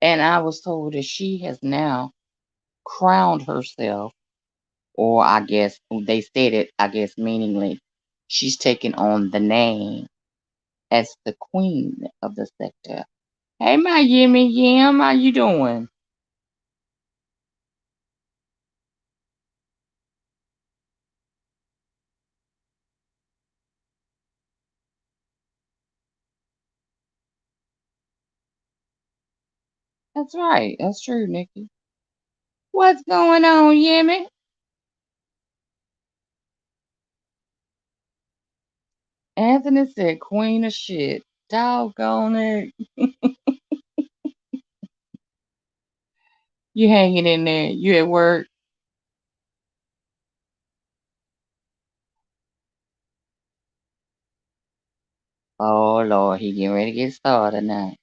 [SPEAKER 2] and I was told that she has now crowned herself, or I guess they said it, I guess meaningly, she's taken on the name as the queen of the sector. Hey, my Yimmy Yim, how you doing? That's right. That's true, Nikki. What's going on, Yimmy? Anthony said, queen of shit. Doggone it. You hanging in there. You at work. Oh, Lord. He getting ready to get started now.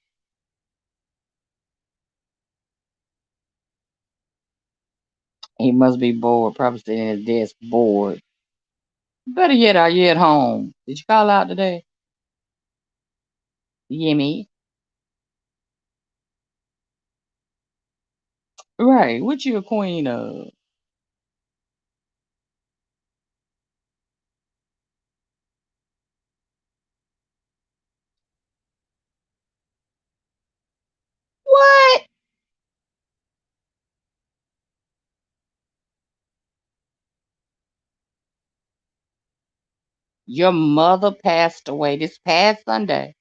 [SPEAKER 2] He must be bored. Probably sitting at his desk bored. Better yet, are you at home? Did you call out today? Yimmy. Right. What you a queen of? What? Your mother passed away this past Sunday.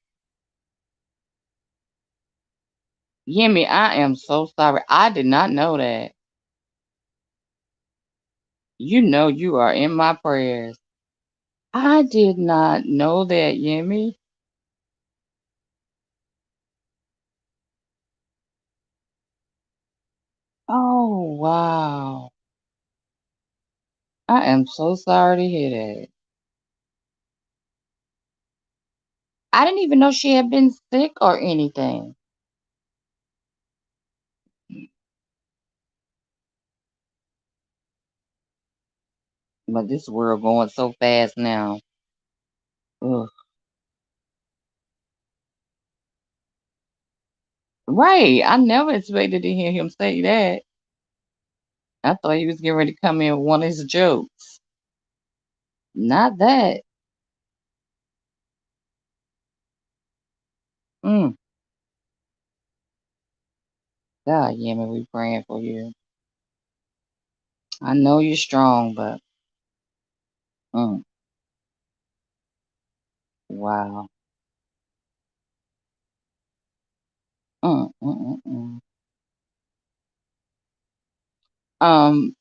[SPEAKER 2] Yimmy, I am so sorry. I did not know that. You know you are in my prayers. I did not know that, Yimmy. Oh, wow. I am so sorry to hear that. I didn't even know she had been sick or anything. But this world going so fast now. Ugh. Right. I never expected to hear him say that. I thought he was getting ready to come in with one of his jokes. Not that. Mm. God, Yemi, we praying for you. I know you're strong, but mm, wow. Mm. Um,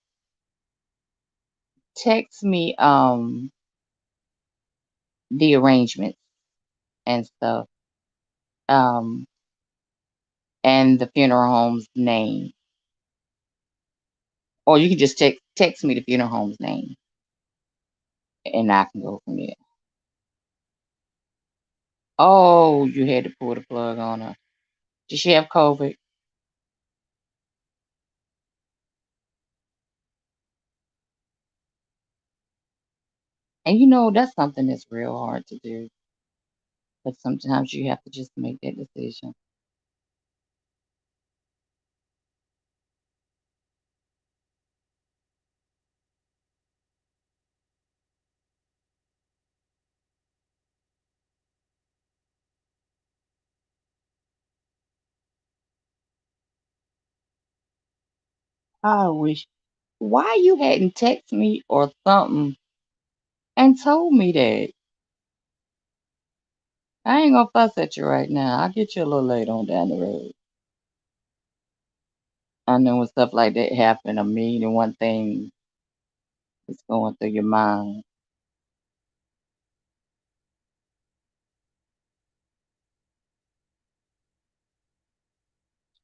[SPEAKER 2] text me the arrangements and stuff. Um, and the funeral home's name. Or you can just text me the funeral home's name and I can go from there. Oh, you had to pull the plug on her. Did she have COVID? And you know that's something that's real hard to do. But sometimes you have to just make that decision. I wish why you hadn't texted me or something and told me that. I ain't gonna fuss at you right now. I'll get you a little later on down the road. I know when stuff like that happen, a million and one thing is going through your mind.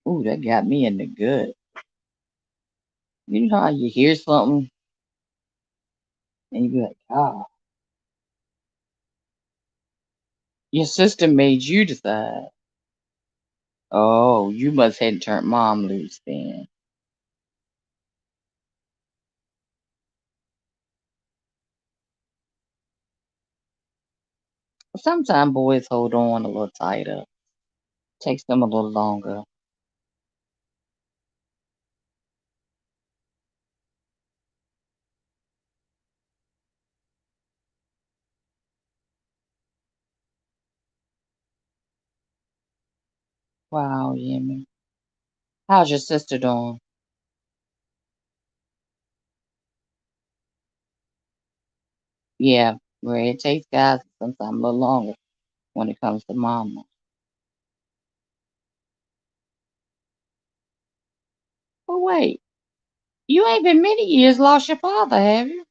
[SPEAKER 2] Ooh, that got me in the gut. You know how you hear something and you be like, oh, your sister made you decide. Oh, you must hadn't turned mom loose then. Sometimes boys hold on a little tighter. Takes them a little longer. Wow, Yemi. How's your sister doing? Yeah, where it takes guys sometimes a little longer when it comes to mama. But wait, you ain't been many years lost your father, have you?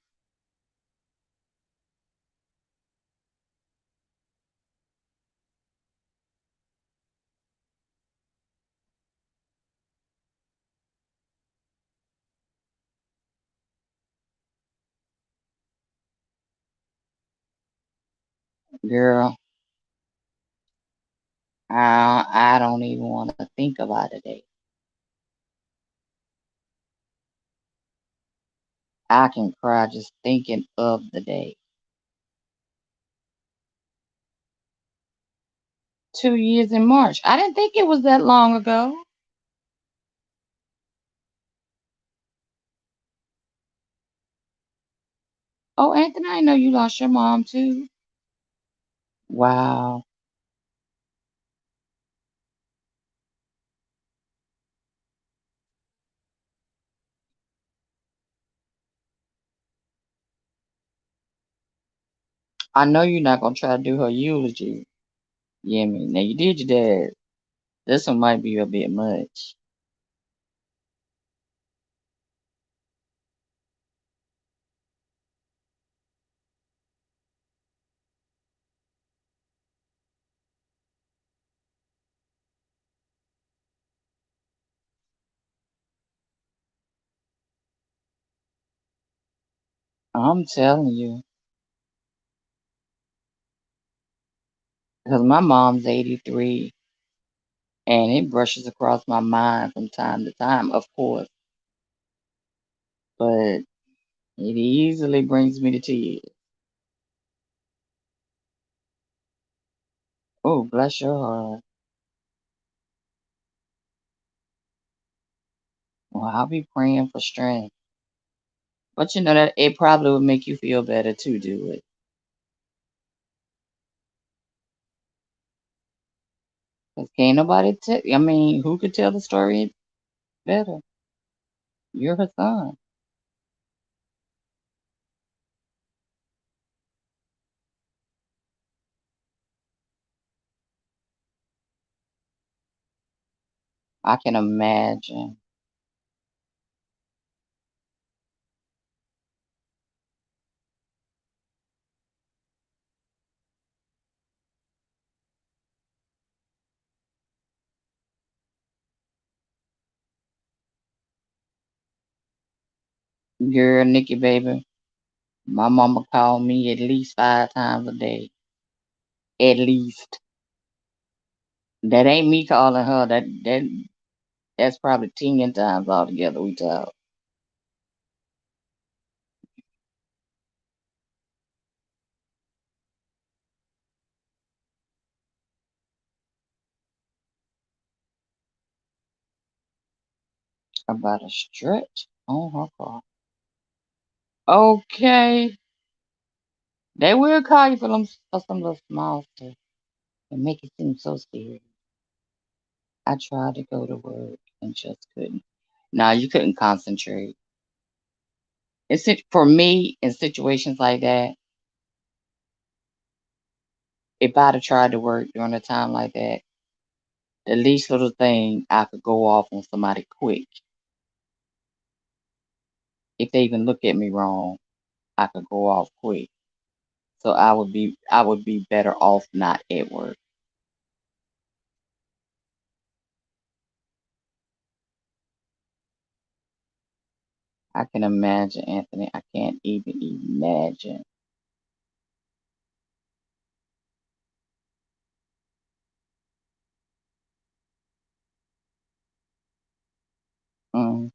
[SPEAKER 2] Girl, I don't even want to think about it. I can cry just thinking of the day. 2 years in March. I didn't think it was that long ago. Oh, Anthony, I know you lost your mom too. Wow. I know you're not gonna try to do her eulogy. Yeah, me. Now you did your dad. This one might be a bit much. I'm telling you. Because my mom's 83, and it brushes across my mind from time to time, of course, but it easily brings me to tears. Oh, bless your heart. Well, I'll be praying for strength. But you know that it probably would make you feel better to do it. Because can't nobody tell, I mean, who could tell the story better? You're her son. I can imagine. Girl, Nikki, baby, my mama called me at least 5 times a day. At least. That ain't me calling her. That's probably 10 times altogether we talk about a stretch on her car. Okay. They will call you for some little small stuff and make it seem so serious. I tried to go to work and just couldn't. No, you couldn't concentrate. For me, in situations like that, if I'd have tried to work during a time like that, the least little thing I could go off on somebody quick. If they even look at me wrong, I could go off quick. So I would be better off not at work. I can imagine, Anthony. I can't even imagine. Mm.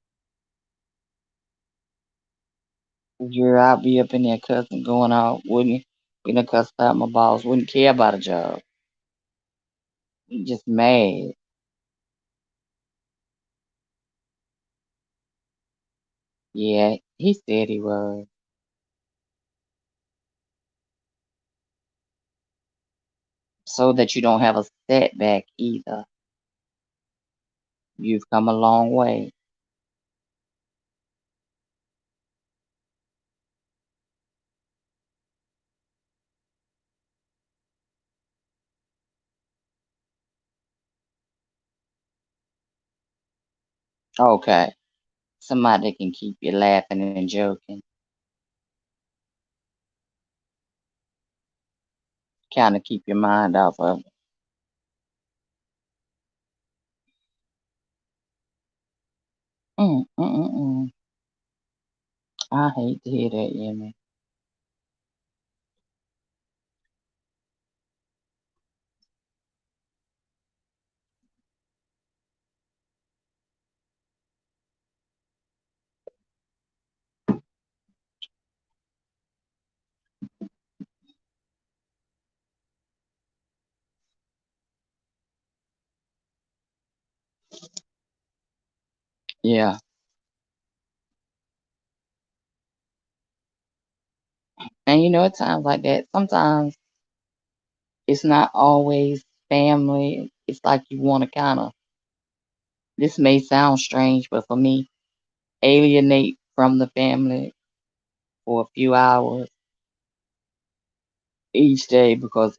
[SPEAKER 2] I'd be up in there cussing, going out, wouldn't you? Gonna cuss out my boss, wouldn't care about a job. He just mad. Yeah, he said he was. So that you don't have a setback either. You've come a long way. Okay. Somebody that can keep you laughing and joking. Kind of keep your mind off of it. Mm. I hate to hear that, Yemi. Yeah. And at times like that, sometimes it's not always family. It's like you want to kind of, this may sound strange, but for me, alienate from the family for a few hours each day because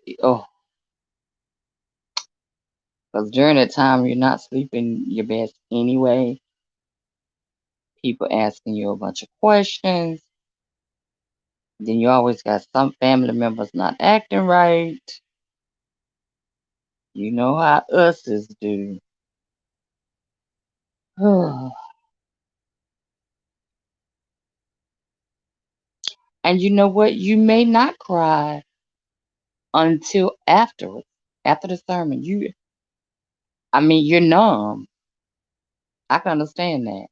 [SPEAKER 2] during that time you're not sleeping your best anyway. People asking you a bunch of questions. Then you always got some family members not acting right. You know how us's do. And you know what? You may not cry until afterwards. After the sermon, I mean, you're numb. I can understand that.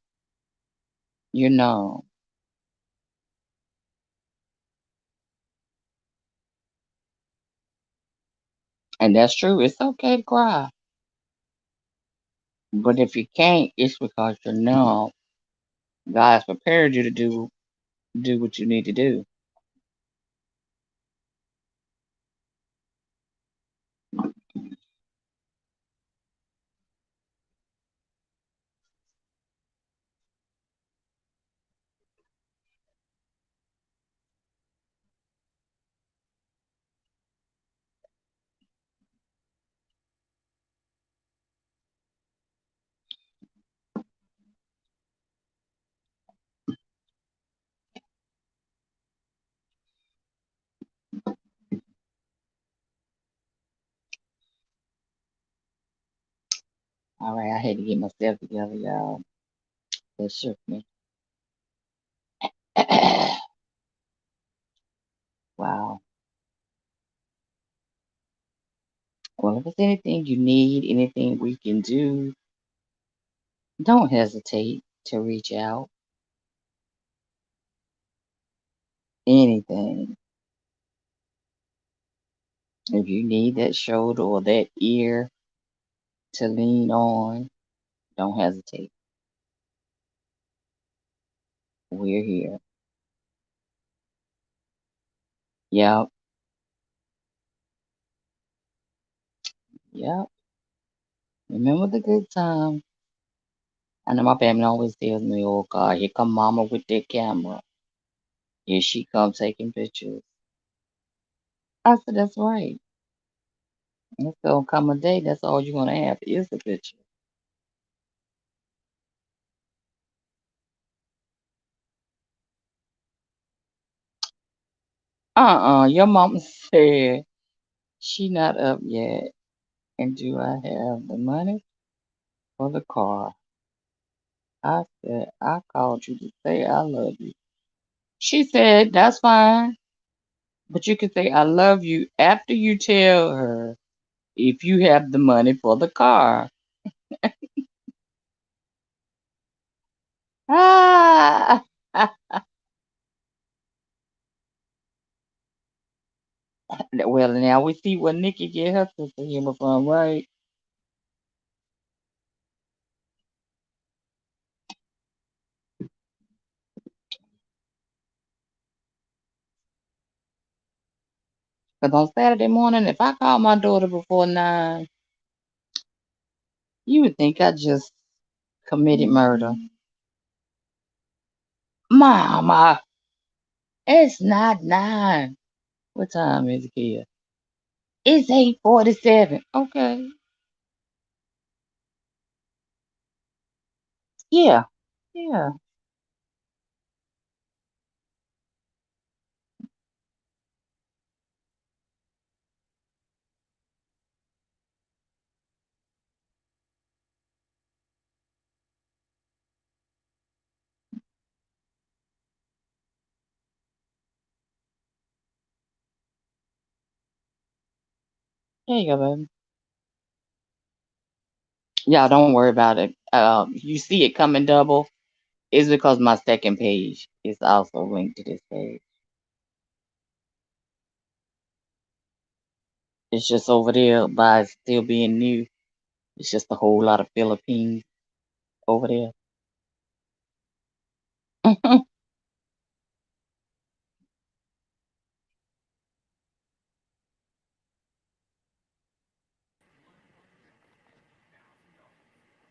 [SPEAKER 2] You're numb. And that's true. It's okay to cry. But if you can't, it's because you're numb. God has prepared you to do what you need to do. All right, I had to get myself together, y'all. That shook me. Wow. Well, if there's anything you need, anything we can do, don't hesitate to reach out. Anything. If you need that shoulder or that ear to lean on, don't hesitate. We're here. Yep, yep. Remember the good time. I know my family always tells me, oh God, here come mama with that camera. Here she come taking pictures. I said, that's right. It's gonna come a day, that's all you're gonna have is a picture. Your mama said she not up yet. And do I have the money for the car? I said, I called you to say I love you. She said, that's fine. But you can say I love you after you tell her if you have the money for the car. Ah, well, now we see where Nikki get her sense of humor from, right? Because on Saturday morning, if I call my daughter before 9, you would think I just committed murder. Mama, it's not 9. What time is it here? It's 8:47. Okay. Yeah. Yeah. There you go, baby. Y'all don't worry about it. You see it coming double. It's because my second page is also linked to this page. It's just over there by still being new. It's just a whole lot of Philippines over there.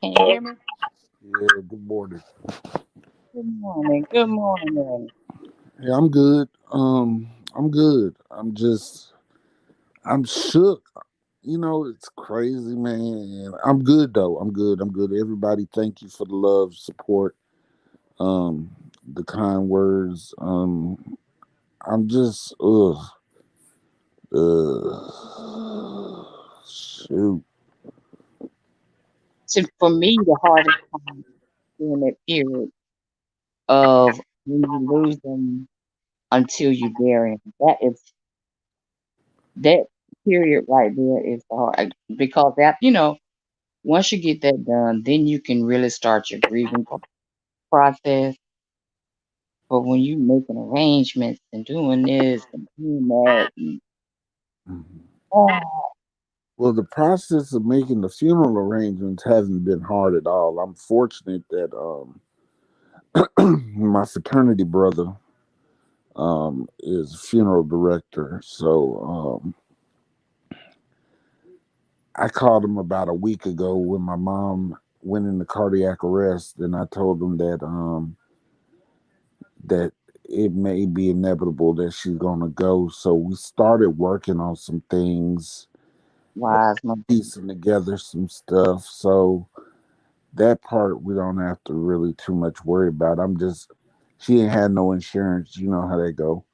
[SPEAKER 2] Can you hear me?
[SPEAKER 3] Yeah, good morning.
[SPEAKER 2] Good morning. Good morning.
[SPEAKER 3] Yeah, I'm good. I'm good. I'm shook. You know, it's crazy, man. I'm good though. I'm good. I'm good. Everybody, thank you for the love, support, um, the kind words. I'm just, shoot.
[SPEAKER 2] So for me, the hardest time during that period of when you lose them until you bury them. That is that. period right there is hard because that once you get that done, then you can really start your grieving process. But when you making arrangements and doing this and doing that, and,
[SPEAKER 3] Mhm.
[SPEAKER 2] oh,
[SPEAKER 3] Well, the process of making the funeral arrangements hasn't been hard at all. I'm fortunate that my fraternity brother is funeral director. So I called him about a week ago when my mom went into cardiac arrest, and I told him that it may be inevitable that she's gonna go. So we started working on some things,
[SPEAKER 2] wise man.
[SPEAKER 3] piecing together some stuff. So that part we don't have to really too much worry about. She ain't had no insurance. You know how they go.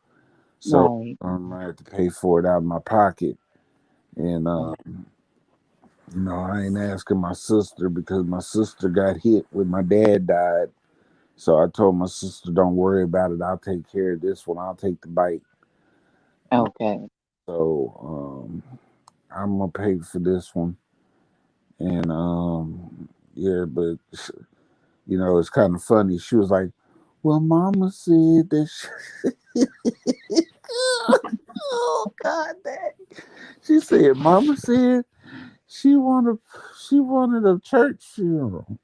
[SPEAKER 3] So
[SPEAKER 2] Right.
[SPEAKER 3] I had to pay for it out of my pocket, and
[SPEAKER 2] Right.
[SPEAKER 3] I ain't asking my sister because my sister got hit when my dad died. So I told my sister, "Don't worry about it. I'll take care of this one. I'll take the bite." Uh,
[SPEAKER 2] Okay.
[SPEAKER 3] so I'm gonna pay for this one, and yeah, but it's kind of funny. She was like, "Well, Mama said that." Oh God, that she said, "Mama said she wanted she wanted a church funeral,"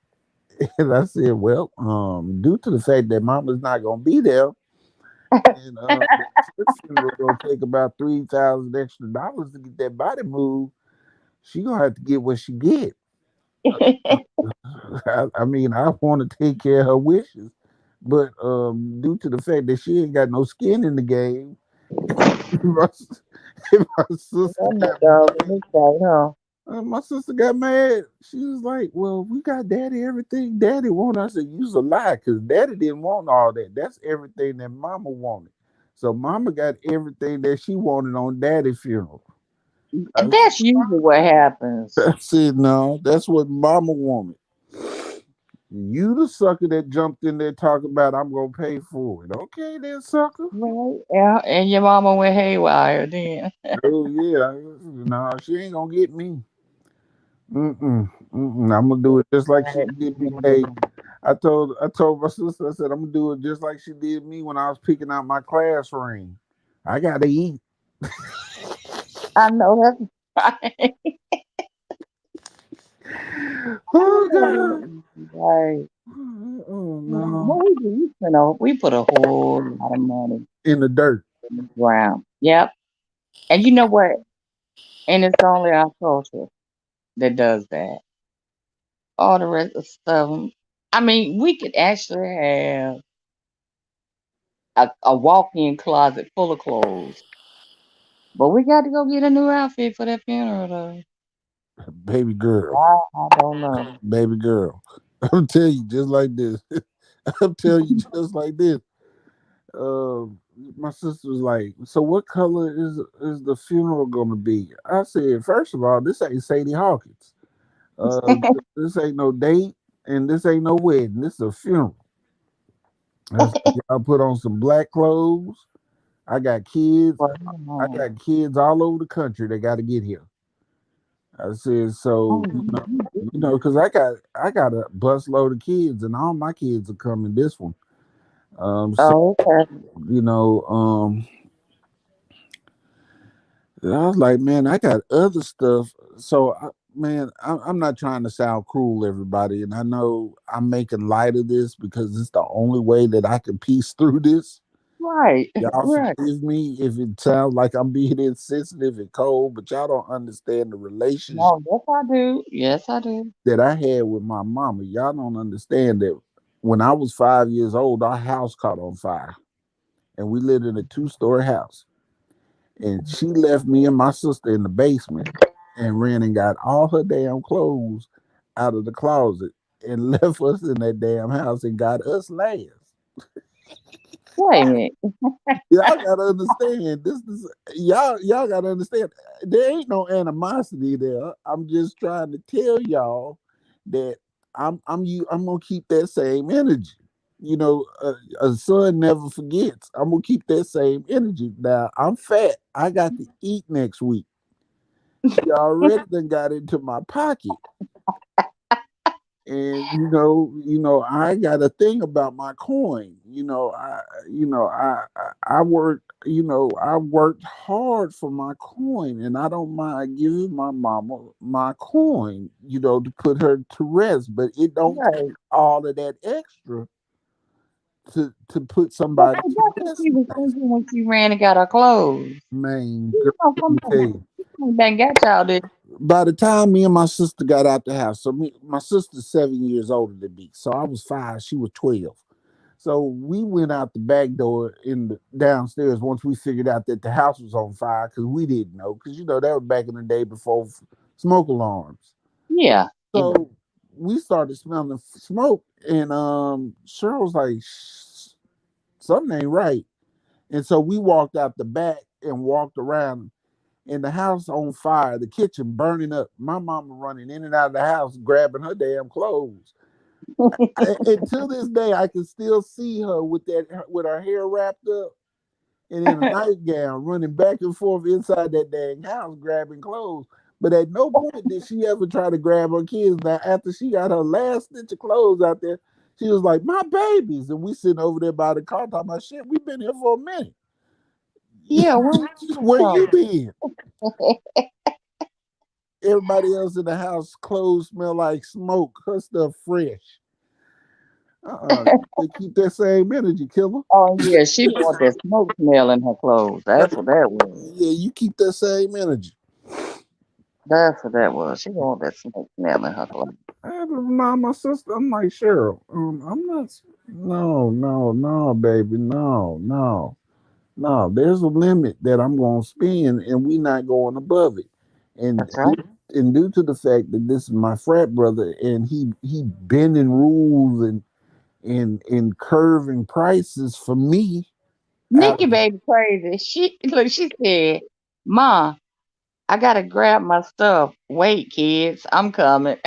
[SPEAKER 3] and I said, "Well, due to the fact that Mama's not gonna be there, and the church funeral gonna take about $3,000 extra to get that body moved, she gonna have to get what she get." I mean, I want to take care of her wishes, but due to the fact that she ain't got no skin in the game, my, my sister
[SPEAKER 2] That my
[SPEAKER 3] got
[SPEAKER 2] dog in
[SPEAKER 3] mad.
[SPEAKER 2] this side, huh?
[SPEAKER 3] My sister got mad. She was like, "Well, we got Daddy everything Daddy wanted." I said, "You's a lie, because Daddy didn't want all that. That's everything that Mama wanted. So Mama got everything that she wanted on Daddy's funeral." I
[SPEAKER 2] And that's
[SPEAKER 3] said,
[SPEAKER 2] usually what happens.
[SPEAKER 3] I said, "No, that's what Mama wanted. You the sucker that jumped in there talking about I'm gonna pay for it. Okay, then, sucker."
[SPEAKER 2] Right. Yeah. And your mama went haywire then.
[SPEAKER 3] Oh yeah, no, she ain't gonna get me. I'm gonna do it just like she did me. Hey, I told my sister, I said I'm gonna do it just like she did me when I was picking out my class ring. I gotta eat.
[SPEAKER 2] I know that's right.
[SPEAKER 3] Oh God.
[SPEAKER 2] Right.
[SPEAKER 3] Oh
[SPEAKER 2] What
[SPEAKER 3] no.
[SPEAKER 2] we do, we put a whole lot of money
[SPEAKER 3] In the dirt.
[SPEAKER 2] in the ground. Yep. And you know what? And it's only our culture that does that. All the rest of stuff. I mean, we could actually have a walk-in closet full of clothes, but we got to go get a new outfit for that funeral, though.
[SPEAKER 3] Baby girl.
[SPEAKER 2] I don't know.
[SPEAKER 3] Baby girl. I'm telling you just like this. I'm telling you just like this. uh, my sister was like, "So what color is the funeral gonna be?" I said, "First of all, this ain't Sadie Hawkins. Uh, this ain't no date, and this ain't no wedding. This is a funeral." I said, "Y'all put on some black clothes. I got kids. I
[SPEAKER 2] Wow.
[SPEAKER 3] got kids all over the country. They got to get here." I said, "So
[SPEAKER 2] Oh,
[SPEAKER 3] because I got a bus load of kids, and all my kids are coming this one. So
[SPEAKER 2] okay.
[SPEAKER 3] you know, um." And I was like, "Man, I got other stuff." So, man, I'm not trying to sound cruel, everybody. And I know I'm making light of this because it's the only way that I can piece through this.
[SPEAKER 2] Right.
[SPEAKER 3] Y'all
[SPEAKER 2] Right.
[SPEAKER 3] forgive me if it sounds like I'm being insensitive and cold, but y'all don't understand the relationship
[SPEAKER 2] No, yes, I do. Yes, I do.
[SPEAKER 3] that I had with my mama. Y'all don't understand that when I was 5 years old, our house caught on fire and we lived in a two-story house. And she left me and my sister in the basement and ran and got all her damn clothes out of the closet and left us in that damn house and got us last.
[SPEAKER 2] Wait a minute.
[SPEAKER 3] Y'all gotta understand this is y'all gotta understand there ain't no animosity there. I'm just trying to tell y'all that I'm gonna keep that same energy. A son never forgets. I'm gonna keep that same energy. Now I'm fat. I got to eat next week. She already done got into my pocket. And I got a thing about my coin. I worked. I worked hard for my coin, and I don't mind giving my mama my coin. To put her to rest, but it don't take
[SPEAKER 2] Right.
[SPEAKER 3] all of that extra to put
[SPEAKER 2] But
[SPEAKER 3] somebody
[SPEAKER 2] that's
[SPEAKER 3] to
[SPEAKER 2] what
[SPEAKER 3] rest.
[SPEAKER 2] she was thinking when she ran and got her clothes.
[SPEAKER 3] Man,
[SPEAKER 2] You
[SPEAKER 3] girl,
[SPEAKER 2] know,
[SPEAKER 3] let me tell
[SPEAKER 2] sometimes
[SPEAKER 3] you.
[SPEAKER 2] she came back and got y'all this.
[SPEAKER 3] By the time me and my sister got out the house, so my sister's 7 years older than me, so I was 5, she was 12. So we went out the back door in the downstairs once we figured out that the house was on fire because we didn't know because that was back in the day before smoke alarms.
[SPEAKER 2] Yeah. Yeah.
[SPEAKER 3] So we started smelling smoke, and Cheryl was like, "Something ain't right." And so we walked out the back and walked around, and the house on fire, the kitchen burning up. My mama running in and out of the house, grabbing her damn clothes. And to this day, I can still see her with her hair wrapped up and in a nightgown, running back and forth inside that dang house, grabbing clothes. But at no point did she ever try to grab her kids. Now, after she got her last stitch of clothes out there, she was like, "My babies," and we sitting over there by the car talking about shit. We've been here for a minute.
[SPEAKER 2] Yeah, where
[SPEAKER 3] Where
[SPEAKER 2] you
[SPEAKER 3] you been? Everybody else in the house clothes smell like smoke. Her stuff fresh. They keep that same energy, killer.
[SPEAKER 2] Oh yeah, she didn't want that smoke smell in her clothes. That's what that was.
[SPEAKER 3] Yeah, you keep that same energy.
[SPEAKER 2] That's what that was. She didn't want that smoke smell in her clothes.
[SPEAKER 3] I had to remind my sister. I'm like, Cheryl, I'm not. No, no, no, baby, no, no, no. There's a limit that I'm gonna spend, and we not going above it. And
[SPEAKER 2] That's right.
[SPEAKER 3] and due to the fact that this is my frat brother, and he bending rules and curving prices for me out
[SPEAKER 2] Nikki
[SPEAKER 3] of
[SPEAKER 2] baby crazy. She look, she said, "Ma, I gotta grab my stuff. Wait, kids, I'm coming."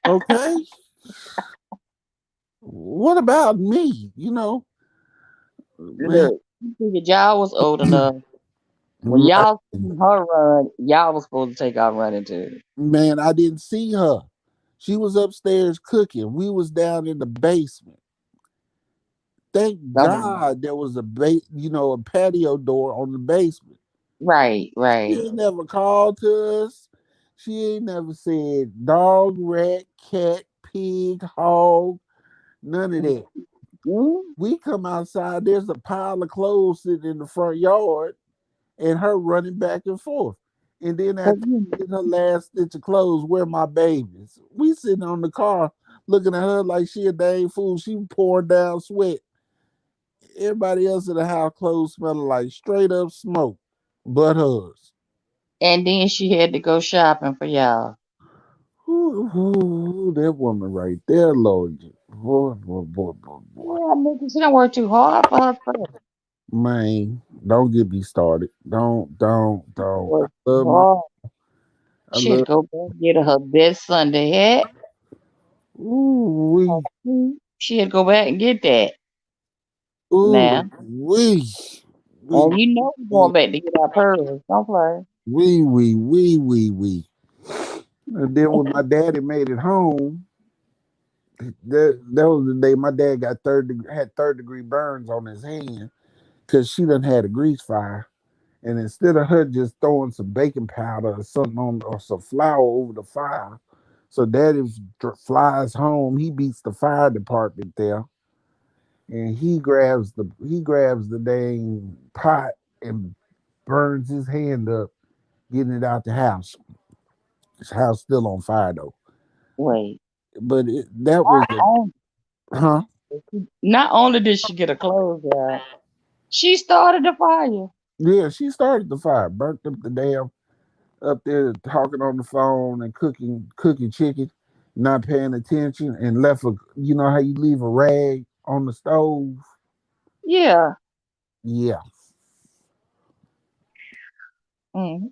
[SPEAKER 3] okay. What about me? Man,
[SPEAKER 2] Look, she figured y'all was old enough. When
[SPEAKER 3] right.
[SPEAKER 2] y'all seen her run, y'all was supposed to take out running too.
[SPEAKER 3] Man, I didn't see her. She was upstairs cooking. We was down in the basement. Thank
[SPEAKER 2] Um,
[SPEAKER 3] God there was a patio door on the basement.
[SPEAKER 2] right,
[SPEAKER 3] She
[SPEAKER 2] right.
[SPEAKER 3] ain't never called to us. She ain't never said dog, rat, cat, pig, hog, none of that.
[SPEAKER 2] Mm-hmm.
[SPEAKER 3] We come outside, there's a pile of clothes sitting in the front yard and her running back and forth. And then after getting her last stitch of clothes, where my babies? We sitting on the car looking at her like she a dang fool. She pouring down sweat. Everybody else in the house clothes smelling like straight up smoke, but hers.
[SPEAKER 2] And then she had to go shopping for y'all.
[SPEAKER 3] Ooh, that woman right there, Lord. Boy, boy, boy, boy, boy.
[SPEAKER 2] Yeah, Nikki, she don't work too hard for herself.
[SPEAKER 3] Man, don't get me started. Don't.
[SPEAKER 2] Work too hard. She had to
[SPEAKER 3] love,
[SPEAKER 2] go back and get her best Sunday hat.
[SPEAKER 3] ooh,
[SPEAKER 2] Her
[SPEAKER 3] we,
[SPEAKER 2] shoes. She had to go back and get that.
[SPEAKER 3] ooh,
[SPEAKER 2] Now,
[SPEAKER 3] we,
[SPEAKER 2] and you know we're going back to get our pearls. Don't play.
[SPEAKER 3] we. And then when my daddy made it home, that was the day my dad got had third-degree burns on his hand because she done had a grease fire. And instead of her just throwing some baking powder or something on or some flour over the fire, so daddy flies home. He beats the fire department there, and he grabs the dang pot and burns his hand up getting it out the house. His house still on fire though.
[SPEAKER 2] Wait.
[SPEAKER 3] But that was the
[SPEAKER 2] Oh,
[SPEAKER 3] huh?
[SPEAKER 2] not only did she get her clothes out, she started the fire.
[SPEAKER 3] Yeah, she started the fire, burnt up the damn up there talking on the phone and cooking chicken, not paying attention, and left a how you leave a rag on the stove.
[SPEAKER 2] Yeah.
[SPEAKER 3] Yeah,
[SPEAKER 2] Mm.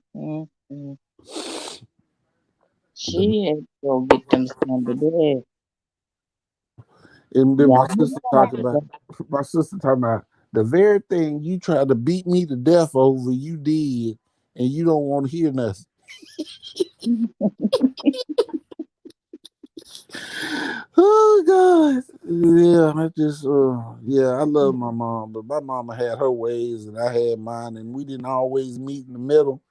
[SPEAKER 3] the,
[SPEAKER 2] She had to go get them Sunday best.
[SPEAKER 3] and then
[SPEAKER 2] Yeah, you
[SPEAKER 3] my sister talking about the very thing you tried to beat me to death over. You did, and you don't want to hear nothing. Oh God, yeah, I just, yeah, I love my mom, but my mama had her ways and I had mine, and we didn't always meet in the middle.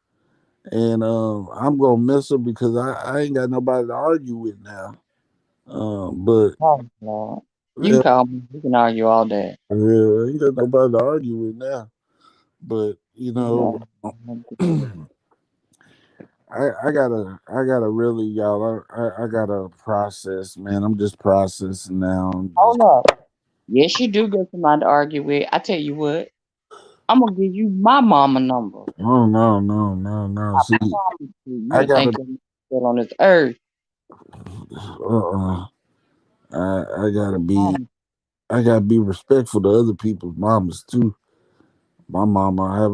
[SPEAKER 3] And I'm gonna miss her because I ain't got nobody to argue with now. But
[SPEAKER 2] Oh, Lord. You can
[SPEAKER 3] yeah,
[SPEAKER 2] call me. We can argue all day.
[SPEAKER 3] yeah, I ain't got nobody to argue with now. But
[SPEAKER 2] Yeah.
[SPEAKER 3] I gotta really, y'all. I gotta process, man. I'm just processing now. I'm just,
[SPEAKER 2] Hold up. Yes, you do get somebody to argue with. I tell you what, I'm gonna give you my mama number.
[SPEAKER 3] oh no, no, no, no.
[SPEAKER 2] I
[SPEAKER 3] See,
[SPEAKER 2] promise you, you
[SPEAKER 3] I
[SPEAKER 2] would
[SPEAKER 3] gotta,
[SPEAKER 2] think you're still on this earth.
[SPEAKER 3] I gotta be,
[SPEAKER 2] Promise.
[SPEAKER 3] I gotta be respectful to other people's mamas too. My mama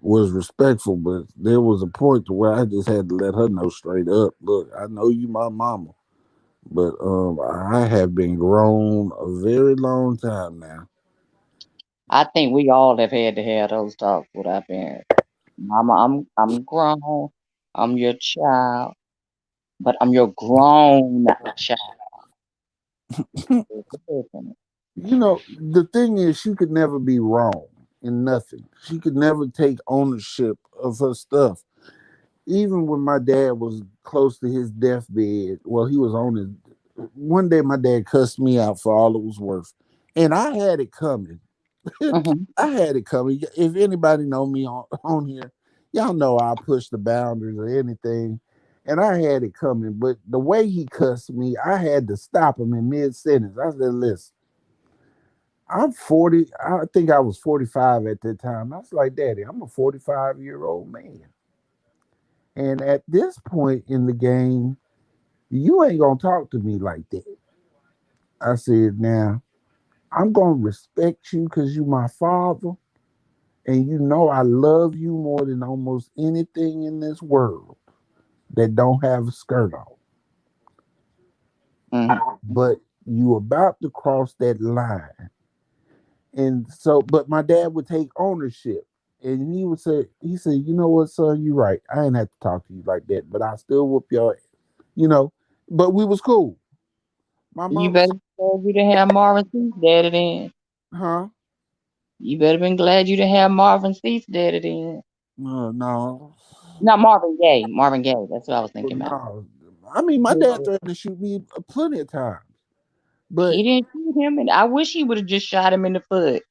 [SPEAKER 3] was respectful, but there was a point to where I just had to let her know straight up. Look, I know you my mama, but I have been grown a very long time now.
[SPEAKER 2] I think we all have had to have those talks with our parents. Mama, I'm grown. I'm your child, but I'm your grown child. Listen,
[SPEAKER 3] The thing is, she could never be wrong in nothing. She could never take ownership of her stuff. Even when my dad was close to his deathbed, well, he was on his. One day, my dad cussed me out for all it was worth, and I had it coming.
[SPEAKER 2] mhm.
[SPEAKER 3] I had it coming. If anybody know me on here, y'all know I push the boundaries or anything, and I had it coming. But the way he cussed me, I had to stop him in mid sentence. I said, "Listen, I'm 40. I think I was 45 at that time. I was like, Daddy, I'm a 45-year-old man, and at this point in the game, you ain't gonna talk to me like that." I said, "Now I'm gonna respect you because you my father." And you know I love you more than almost anything in this world that don't have a skirt on.
[SPEAKER 2] Mhm.
[SPEAKER 3] But you about to cross that line. And so, but my dad would take ownership. And he said, you know what, son, you right. I ain't have to talk to you like that, but I still whoop your ass. You know, but we was cool. My
[SPEAKER 2] You
[SPEAKER 3] mom,
[SPEAKER 2] better be glad you didn't have Marvin Cease daddy then.
[SPEAKER 3] huh?
[SPEAKER 2] You better been glad you didn't have Marvin Cease daddy then.
[SPEAKER 3] No,
[SPEAKER 2] Not Marvin Gaye. Marvin Gaye. That's what I was thinking about.
[SPEAKER 3] no. I mean, my dad threatened to shoot me plenty of times, but
[SPEAKER 2] He didn't shoot him, and I wish he would have just shot him in the foot.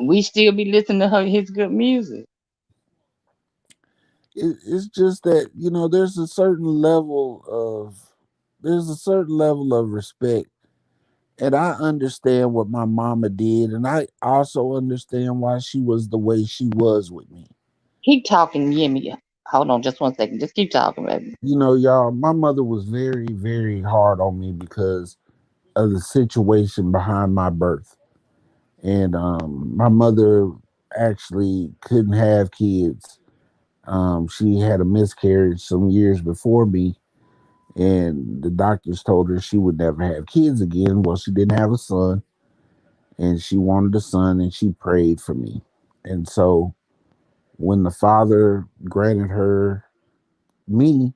[SPEAKER 2] We still be listening to his good music.
[SPEAKER 3] it's just that there's a certain level of respect, and I understand what my mama did, and I also understand why she was the way she was with me.
[SPEAKER 2] Keep talking, Yimmy. Hold on, just 1 second. Just keep talking, baby.
[SPEAKER 3] Y'all, my mother was very, very hard on me because of the situation behind my birth. And my mother actually couldn't have kids. She had a miscarriage some years before me, and the doctors told her she would never have kids again. Well, she didn't have a son, and she wanted a son, and she prayed for me. And so when the father granted her me,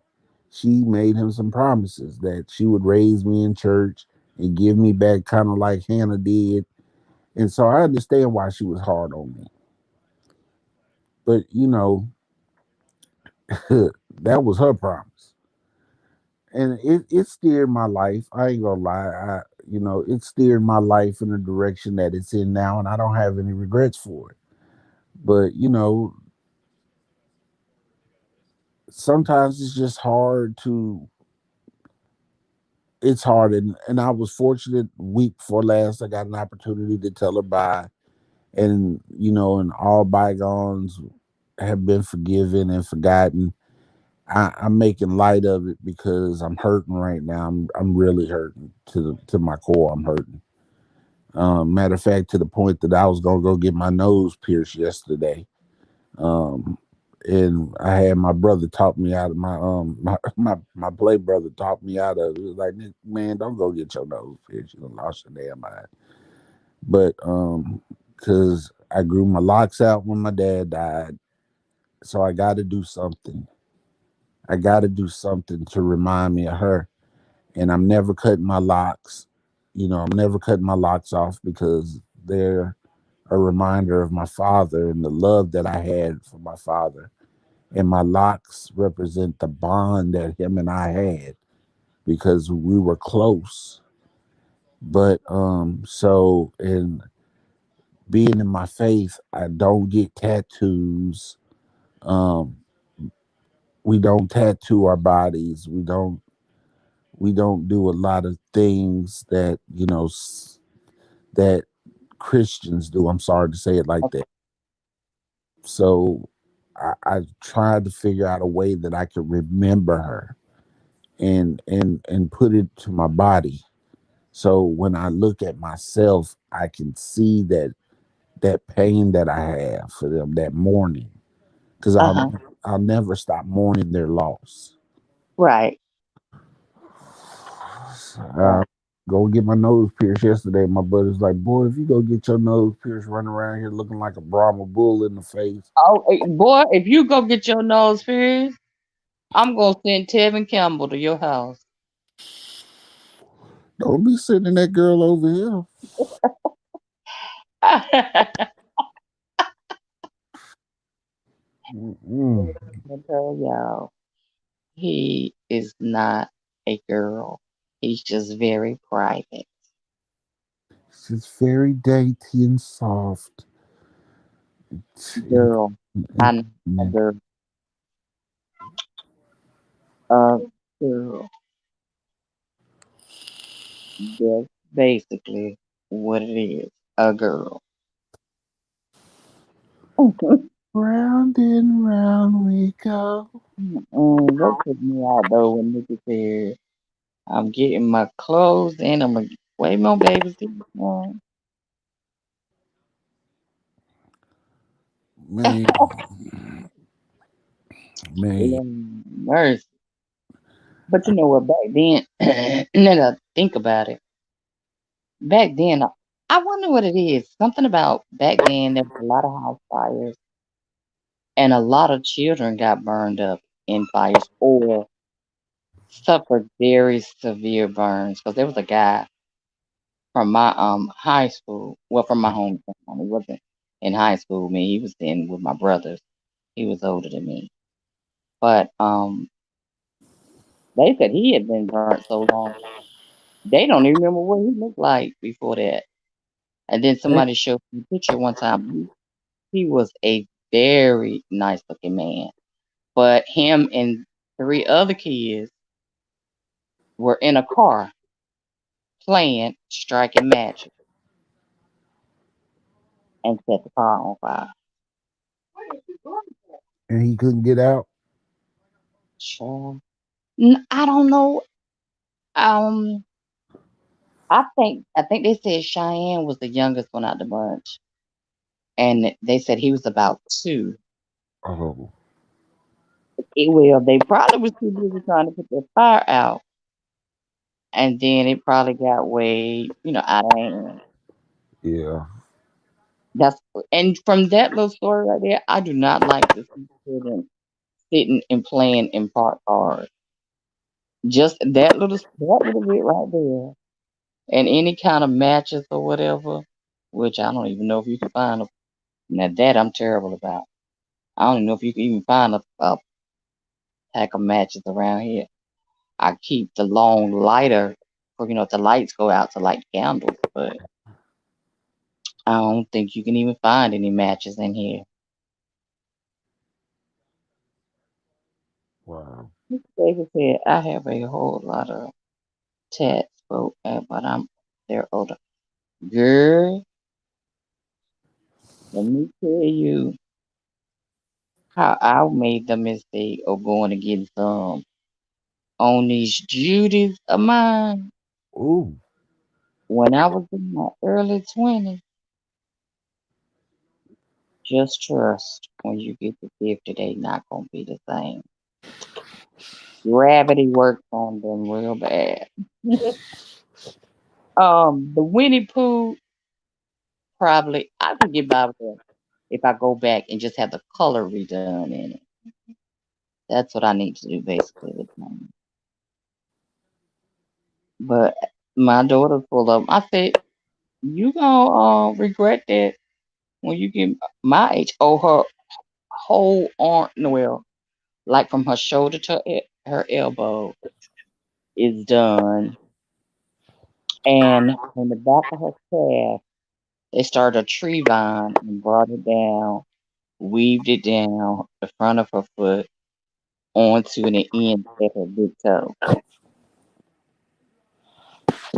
[SPEAKER 3] she made him some promises that she would raise me in church and give me back, kind of like Hannah did. And so I understand why she was hard on me. But that was her promise. And it steered my life. I ain't gonna lie. It steered my life in the direction that it's in now, and I don't have any regrets for it. But sometimes it's just hard to. It's hard, and I was fortunate. Week before last, I got an opportunity to tell her bye, and and all bygones have been forgiven and forgotten. I'm making light of it because I'm hurting right now. I'm really hurting to my core. I'm hurting. Matter of fact, to the point that I was gonna go get my nose pierced yesterday. Um, and I had my brother talk me out of my play brother talked me out of it. He was like, man, don't go get your nose pierced. You done lost your damn mind. But because I grew my locks out when my dad died, so I got to do something. I got to do something to remind me of her. And I'm never cutting my locks. I'm never cutting my locks off because they're a reminder of my father and the love that I had for my father. And my locks represent the bond that him and I had because we were close. But so in being in my faith, I don't get tattoos. Um, we don't tattoo our bodies. We don't do a lot of things that that Christians do. I'm sorry to say it like that. So I tried to figure out a way that I could remember her and put it to my body. So when I look at myself, I can see that pain that I have for them, that mourning, because
[SPEAKER 2] Uh huh.
[SPEAKER 3] I'll never stop mourning their loss.
[SPEAKER 2] Right.
[SPEAKER 3] Uh, go get my nose pierced yesterday. My buddy's like, "Boy, if you go get your nose pierced, running around here looking like a Brahma bull in the face,
[SPEAKER 2] Oh, boy, if you go get your nose pierced, I'm gonna send Tevin Campbell to your house.
[SPEAKER 3] don't be sending that girl over here."
[SPEAKER 2] I
[SPEAKER 3] Mm-mm.
[SPEAKER 2] tell y'all, he is not a girl. He's just very private.
[SPEAKER 3] She's very dainty and soft. And,
[SPEAKER 2] Girl,
[SPEAKER 3] and,
[SPEAKER 2] I'm a girl. A girl. That's basically what it is. A girl.
[SPEAKER 3] round and round we go.
[SPEAKER 2] That took me out though when Nikki said, I'm getting my clothes in. I'm gonna wait my babies.
[SPEAKER 3] Man, man,
[SPEAKER 2] Mercy. But you know what? Back then, now that I think about it, back then, I wonder what it is. Something about back then, there was a lot of house fires, and a lot of children got burned up in fires or suffered very severe burns. Because there was a guy from my high school, well, from my hometown. He wasn't in high school with me. He was in with my brothers. He was older than me, but they said he had been burnt so long they don't even remember what he looked like before that. And then
[SPEAKER 3] that,
[SPEAKER 2] somebody showed me a picture one time. He was a very nice looking man, but him and three other kids were in a car playing striking matches and set the car on fire.
[SPEAKER 3] and he couldn't get out.
[SPEAKER 2] Sure. I don't know. Um, I think they said Cheyenne was the youngest one out the bunch, and they said he was about two.
[SPEAKER 3] Oh,
[SPEAKER 2] Well, they probably was too busy trying to put the fire out, and then it probably got way, out of hand.
[SPEAKER 3] yeah.
[SPEAKER 2] That's and from that little story right there, I do not like to see children sitting and playing in park cars. Just that little bit right there, and any kind of matches or whatever, which I don't even know if you can find. Now that I'm terrible about. I don't even know if you can even find a pack of matches around here. I keep the long lighter for if the lights go out to light candles, but I don't think you can even find any matches in here.
[SPEAKER 3] Wow.
[SPEAKER 2] David said, I have a whole lot of tats, but they're older. Girl, let me tell you how I made the mistake of going to get some on these Judys of mine
[SPEAKER 3] Ooh,
[SPEAKER 2] when I was in my early 20s. Just trust when you get to 50, they not going to be the same. Gravity works on them real bad. The Winnie Pooh, probably, I can get by with that if I go back and just have the color redone in it. That's what I need to do basically with money. But my daughter pulled up. I said, "You gonna regret that when you get my age." Oh, her whole arm, no, well, like from her shoulder to her elbow is done, and on the back of her calf, they started a tree vine and brought it down, weaved it down the front of her foot onto the end at her big toe,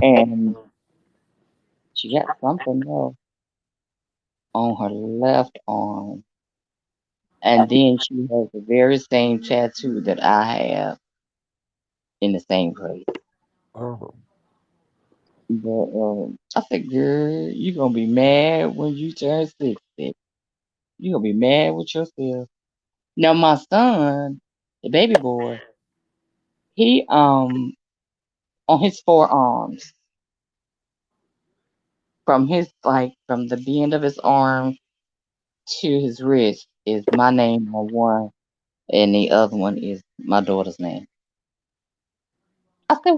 [SPEAKER 2] and she got something else on her left arm. And then she has the very same tattoo that I have in the same place.
[SPEAKER 3] Oh,
[SPEAKER 2] But I said, girl, you gonna be mad when you turn 60. You gonna be mad with yourself. Now my son, the baby boy, he on his forearms, from his like from the bend of his arm to his wrist is my name on one, and the other one is my daughter's name. I said,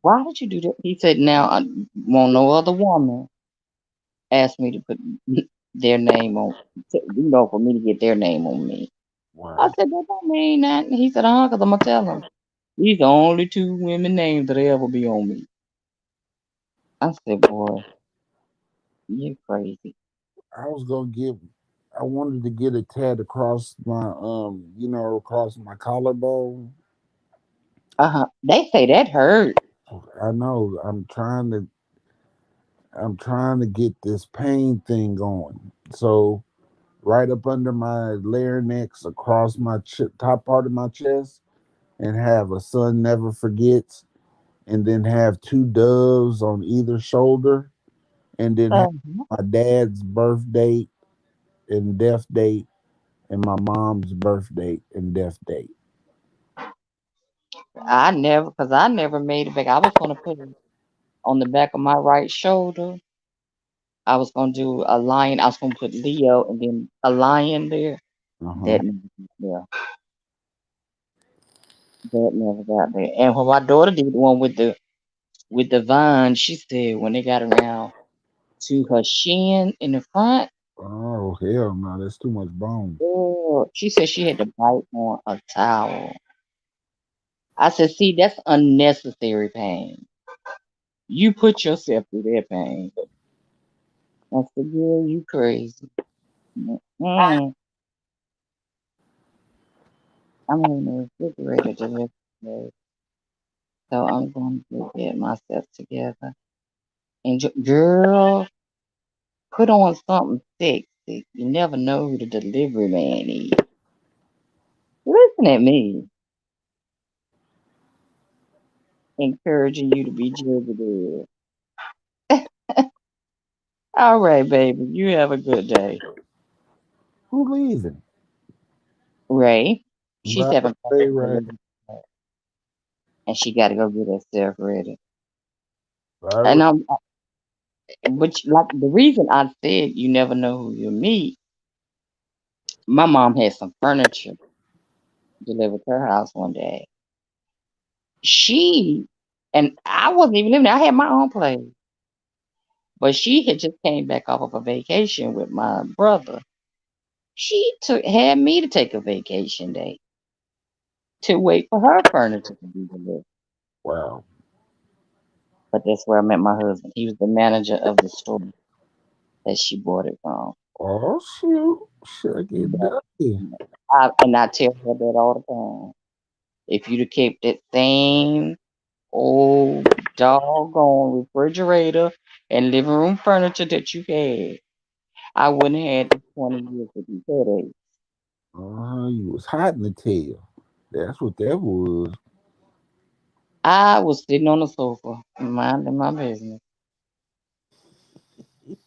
[SPEAKER 2] why did you do that? He said, now I want no other woman asked me to put their name on, for me to get their name on me. I
[SPEAKER 3] wow.
[SPEAKER 2] said, that don't mean that. He said, because I'm going to tell him. These the only two women names that ever be on me. I said, boy, you crazy.
[SPEAKER 3] I was gonna get. I wanted to get a tat across my across my collarbone.
[SPEAKER 2] Uh-huh. They say that hurt.
[SPEAKER 3] I know. I'm trying to get this pain thing going. So right up under my larynx, across my top part of my chest, and have a son never forgets, and then have two doves on either shoulder, and then have
[SPEAKER 2] Uh-huh.
[SPEAKER 3] my dad's birth date and death date, and my mom's birth date and death date.
[SPEAKER 2] Because I never made it back. I was going to put it on the back of my right shoulder. I was going to do a lion. I was going to put Leo and then a lion there.
[SPEAKER 3] Uh huh.
[SPEAKER 2] That never got there. That never got there. And when my daughter did the one with the vine, she said when they got around to her shin in the front,
[SPEAKER 3] Oh hell no, that's too much bone.
[SPEAKER 2] oh, she said she had to bite on a towel. I said, see, that's unnecessary pain. You put yourself through that pain. I said, girl, you crazy. Mm-mm. I'm in the refrigerator today, so I'm going to get myself together. And girl, put on something sexy. You never know who the delivery man is. Listen at me, encouraging you to be jiggy. All right, baby. You have a good day.
[SPEAKER 3] Who leaving?
[SPEAKER 2] Ray, she's
[SPEAKER 3] By the
[SPEAKER 2] having
[SPEAKER 3] way,
[SPEAKER 2] breakfast
[SPEAKER 3] right?
[SPEAKER 2] and she got to go get herself ready.
[SPEAKER 3] By the way,
[SPEAKER 2] And like the reason I said you never know who you meet, my mom had some furniture delivered to her house one day. She, and I wasn't even living there, I had my own place. But she had just came back off of a vacation with my brother. Had me to take a vacation day to wait for her furniture to be delivered.
[SPEAKER 3] wow.
[SPEAKER 2] But that's where I met my husband. He was the manager of the store that she bought it from.
[SPEAKER 3] Oh shoot, should I get
[SPEAKER 2] But
[SPEAKER 3] ducky?
[SPEAKER 2] and I tell her that all the time. If you'd have kept that same old doggone refrigerator and living room furniture that you had, I wouldn't have had the 20 years of these headaches.
[SPEAKER 3] You was hot in the tail. That's what that was.
[SPEAKER 2] I was sitting on the sofa, minding my business,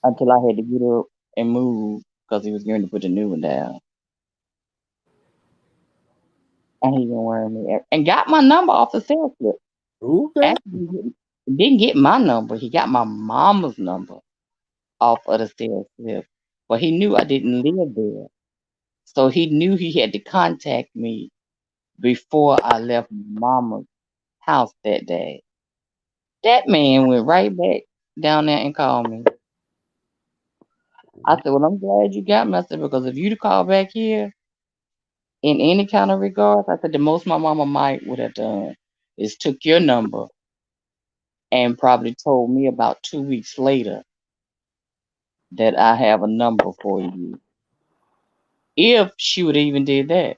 [SPEAKER 2] until I had to get up and move because he was going to put the new one down. And he didn't worry me. And got my number off the sales slip.
[SPEAKER 3] Who that?
[SPEAKER 2] Actually, he didn't get my number. He got my mama's number off of the sales slip. But he knew I didn't live there. So he knew he had to contact me before I left my mama's house that day. That man went right back down there and called me. I said, "Well, I'm glad you got me." I said, "Because if you'd have called back here in any kind of regards," I said, "the most my mama might would have done is took your number and probably told me about 2 weeks later that I have a number for you." If she would even did that.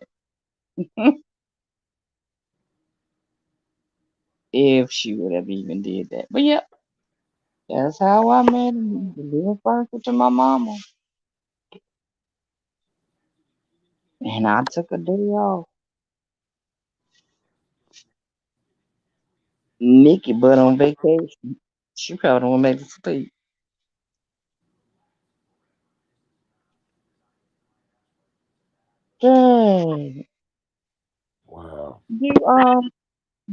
[SPEAKER 2] If she would have even did that. But yep, that's how I met him. Living first to my mama. And I took a day off. Nikki but on vacation. She probably won't make it sleep. Dang.
[SPEAKER 3] Wow.
[SPEAKER 2] Do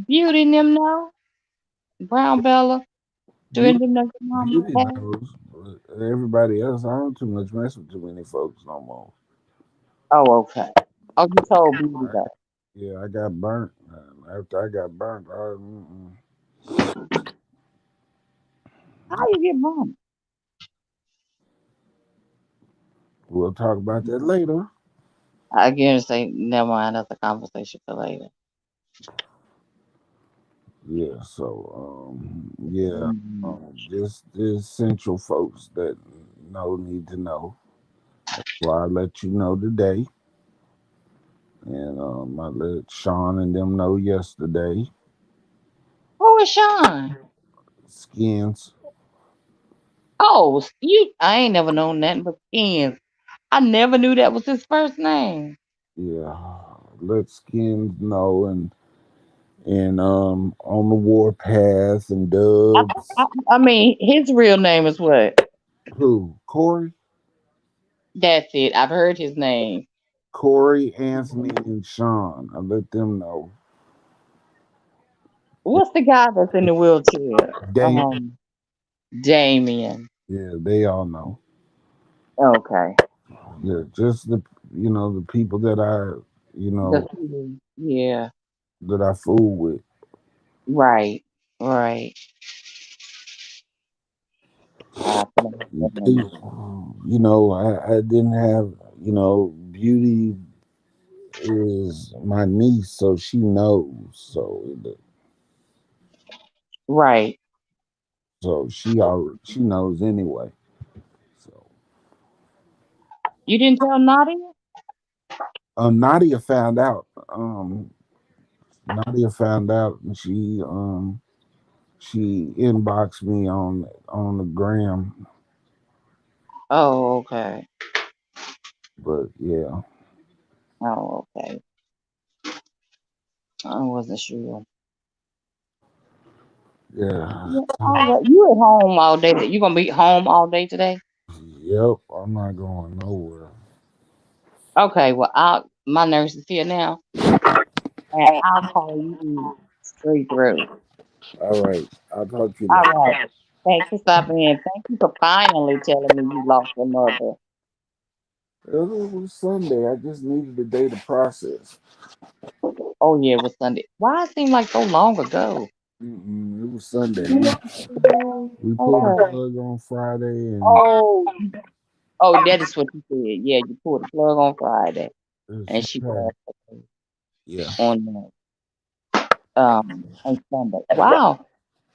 [SPEAKER 2] Beauty and them know? Brown Bella? Do any of
[SPEAKER 3] Beauty,
[SPEAKER 2] them know your mama?
[SPEAKER 3] beauty
[SPEAKER 2] Hey?
[SPEAKER 3] knows, but everybody else, I don't too much mess with too many folks no more.
[SPEAKER 2] Oh, okay. Oh, you told Beauty
[SPEAKER 3] I
[SPEAKER 2] that.
[SPEAKER 3] got, yeah, I got burnt. After I got burnt,
[SPEAKER 2] How you get mama?
[SPEAKER 3] we'll talk about that later.
[SPEAKER 2] I guarantee say never mind, that's a conversation for later.
[SPEAKER 3] Yeah, so yeah,
[SPEAKER 2] Mhm.
[SPEAKER 3] just the essential folks that know need to know. Well, I let you know today, and I let Sean and them know yesterday.
[SPEAKER 2] Who is Sean?
[SPEAKER 3] Skins,
[SPEAKER 2] Oh, you I ain't never known nothing but skins. I never knew that was his first name.
[SPEAKER 3] yeah, let Skins know, and on the warpath and
[SPEAKER 2] I,
[SPEAKER 3] Dubs.
[SPEAKER 2] I mean, his real name is what?
[SPEAKER 3] Who? Corey,
[SPEAKER 2] That's it. I've heard his name.
[SPEAKER 3] Corey, Anthony, and Sean. I let them know.
[SPEAKER 2] What's the guy that's in the wheelchair?
[SPEAKER 3] Damon,
[SPEAKER 2] Damien.
[SPEAKER 3] yeah, they all know.
[SPEAKER 2] Okay.
[SPEAKER 3] Yeah, just the people that you
[SPEAKER 2] The
[SPEAKER 3] know,
[SPEAKER 2] yeah.
[SPEAKER 3] that I fool with.
[SPEAKER 2] Right. Right. I can
[SPEAKER 3] They,
[SPEAKER 2] understand.
[SPEAKER 3] I didn't have, Beauty is my niece, so she knows.
[SPEAKER 2] Right.
[SPEAKER 3] So she knows anyway. So
[SPEAKER 2] You didn't tell Nadia?
[SPEAKER 3] Nadia found out. Nadia found out, and she inboxed me on the gram.
[SPEAKER 2] Oh, okay.
[SPEAKER 3] But yeah,
[SPEAKER 2] Oh, okay. I wasn't sure.
[SPEAKER 3] yeah,
[SPEAKER 2] Yeah, all right. You at home all day? You gonna be home all day today?
[SPEAKER 3] yep. I'm not going nowhere.
[SPEAKER 2] Okay. Well, my nurse is here now, and I'll call you straight through.
[SPEAKER 3] All right, I'll talk to you
[SPEAKER 2] All
[SPEAKER 3] later.
[SPEAKER 2] right. Thanks for stopping in. Thank you for finally telling me you lost your mother.
[SPEAKER 3] It was Sunday. I just needed a day to process.
[SPEAKER 2] Oh yeah, it was Sunday. Why it seemed like so long ago?
[SPEAKER 3] It was Sunday. We pulled the
[SPEAKER 2] Okay.
[SPEAKER 3] plug on Friday, and
[SPEAKER 2] Oh, that is what you said. Yeah, you pulled the plug on Friday,
[SPEAKER 3] she
[SPEAKER 2] and she
[SPEAKER 3] had,
[SPEAKER 2] passed away
[SPEAKER 3] yeah,
[SPEAKER 2] on Sunday. Wow,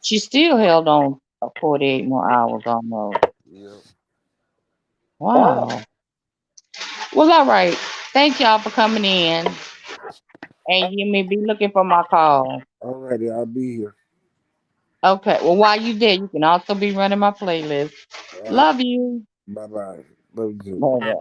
[SPEAKER 2] she still held on 48 more hours almost.
[SPEAKER 3] yeah.
[SPEAKER 2] Wow. Well, all right. Thank y'all for coming in, and you may be looking for my call.
[SPEAKER 3] All righty, I'll be here.
[SPEAKER 2] Okay. Well, while you there, you can also be running my playlist.
[SPEAKER 3] All right,
[SPEAKER 2] Love you.
[SPEAKER 3] bye bye. Love you too.
[SPEAKER 2] Bye.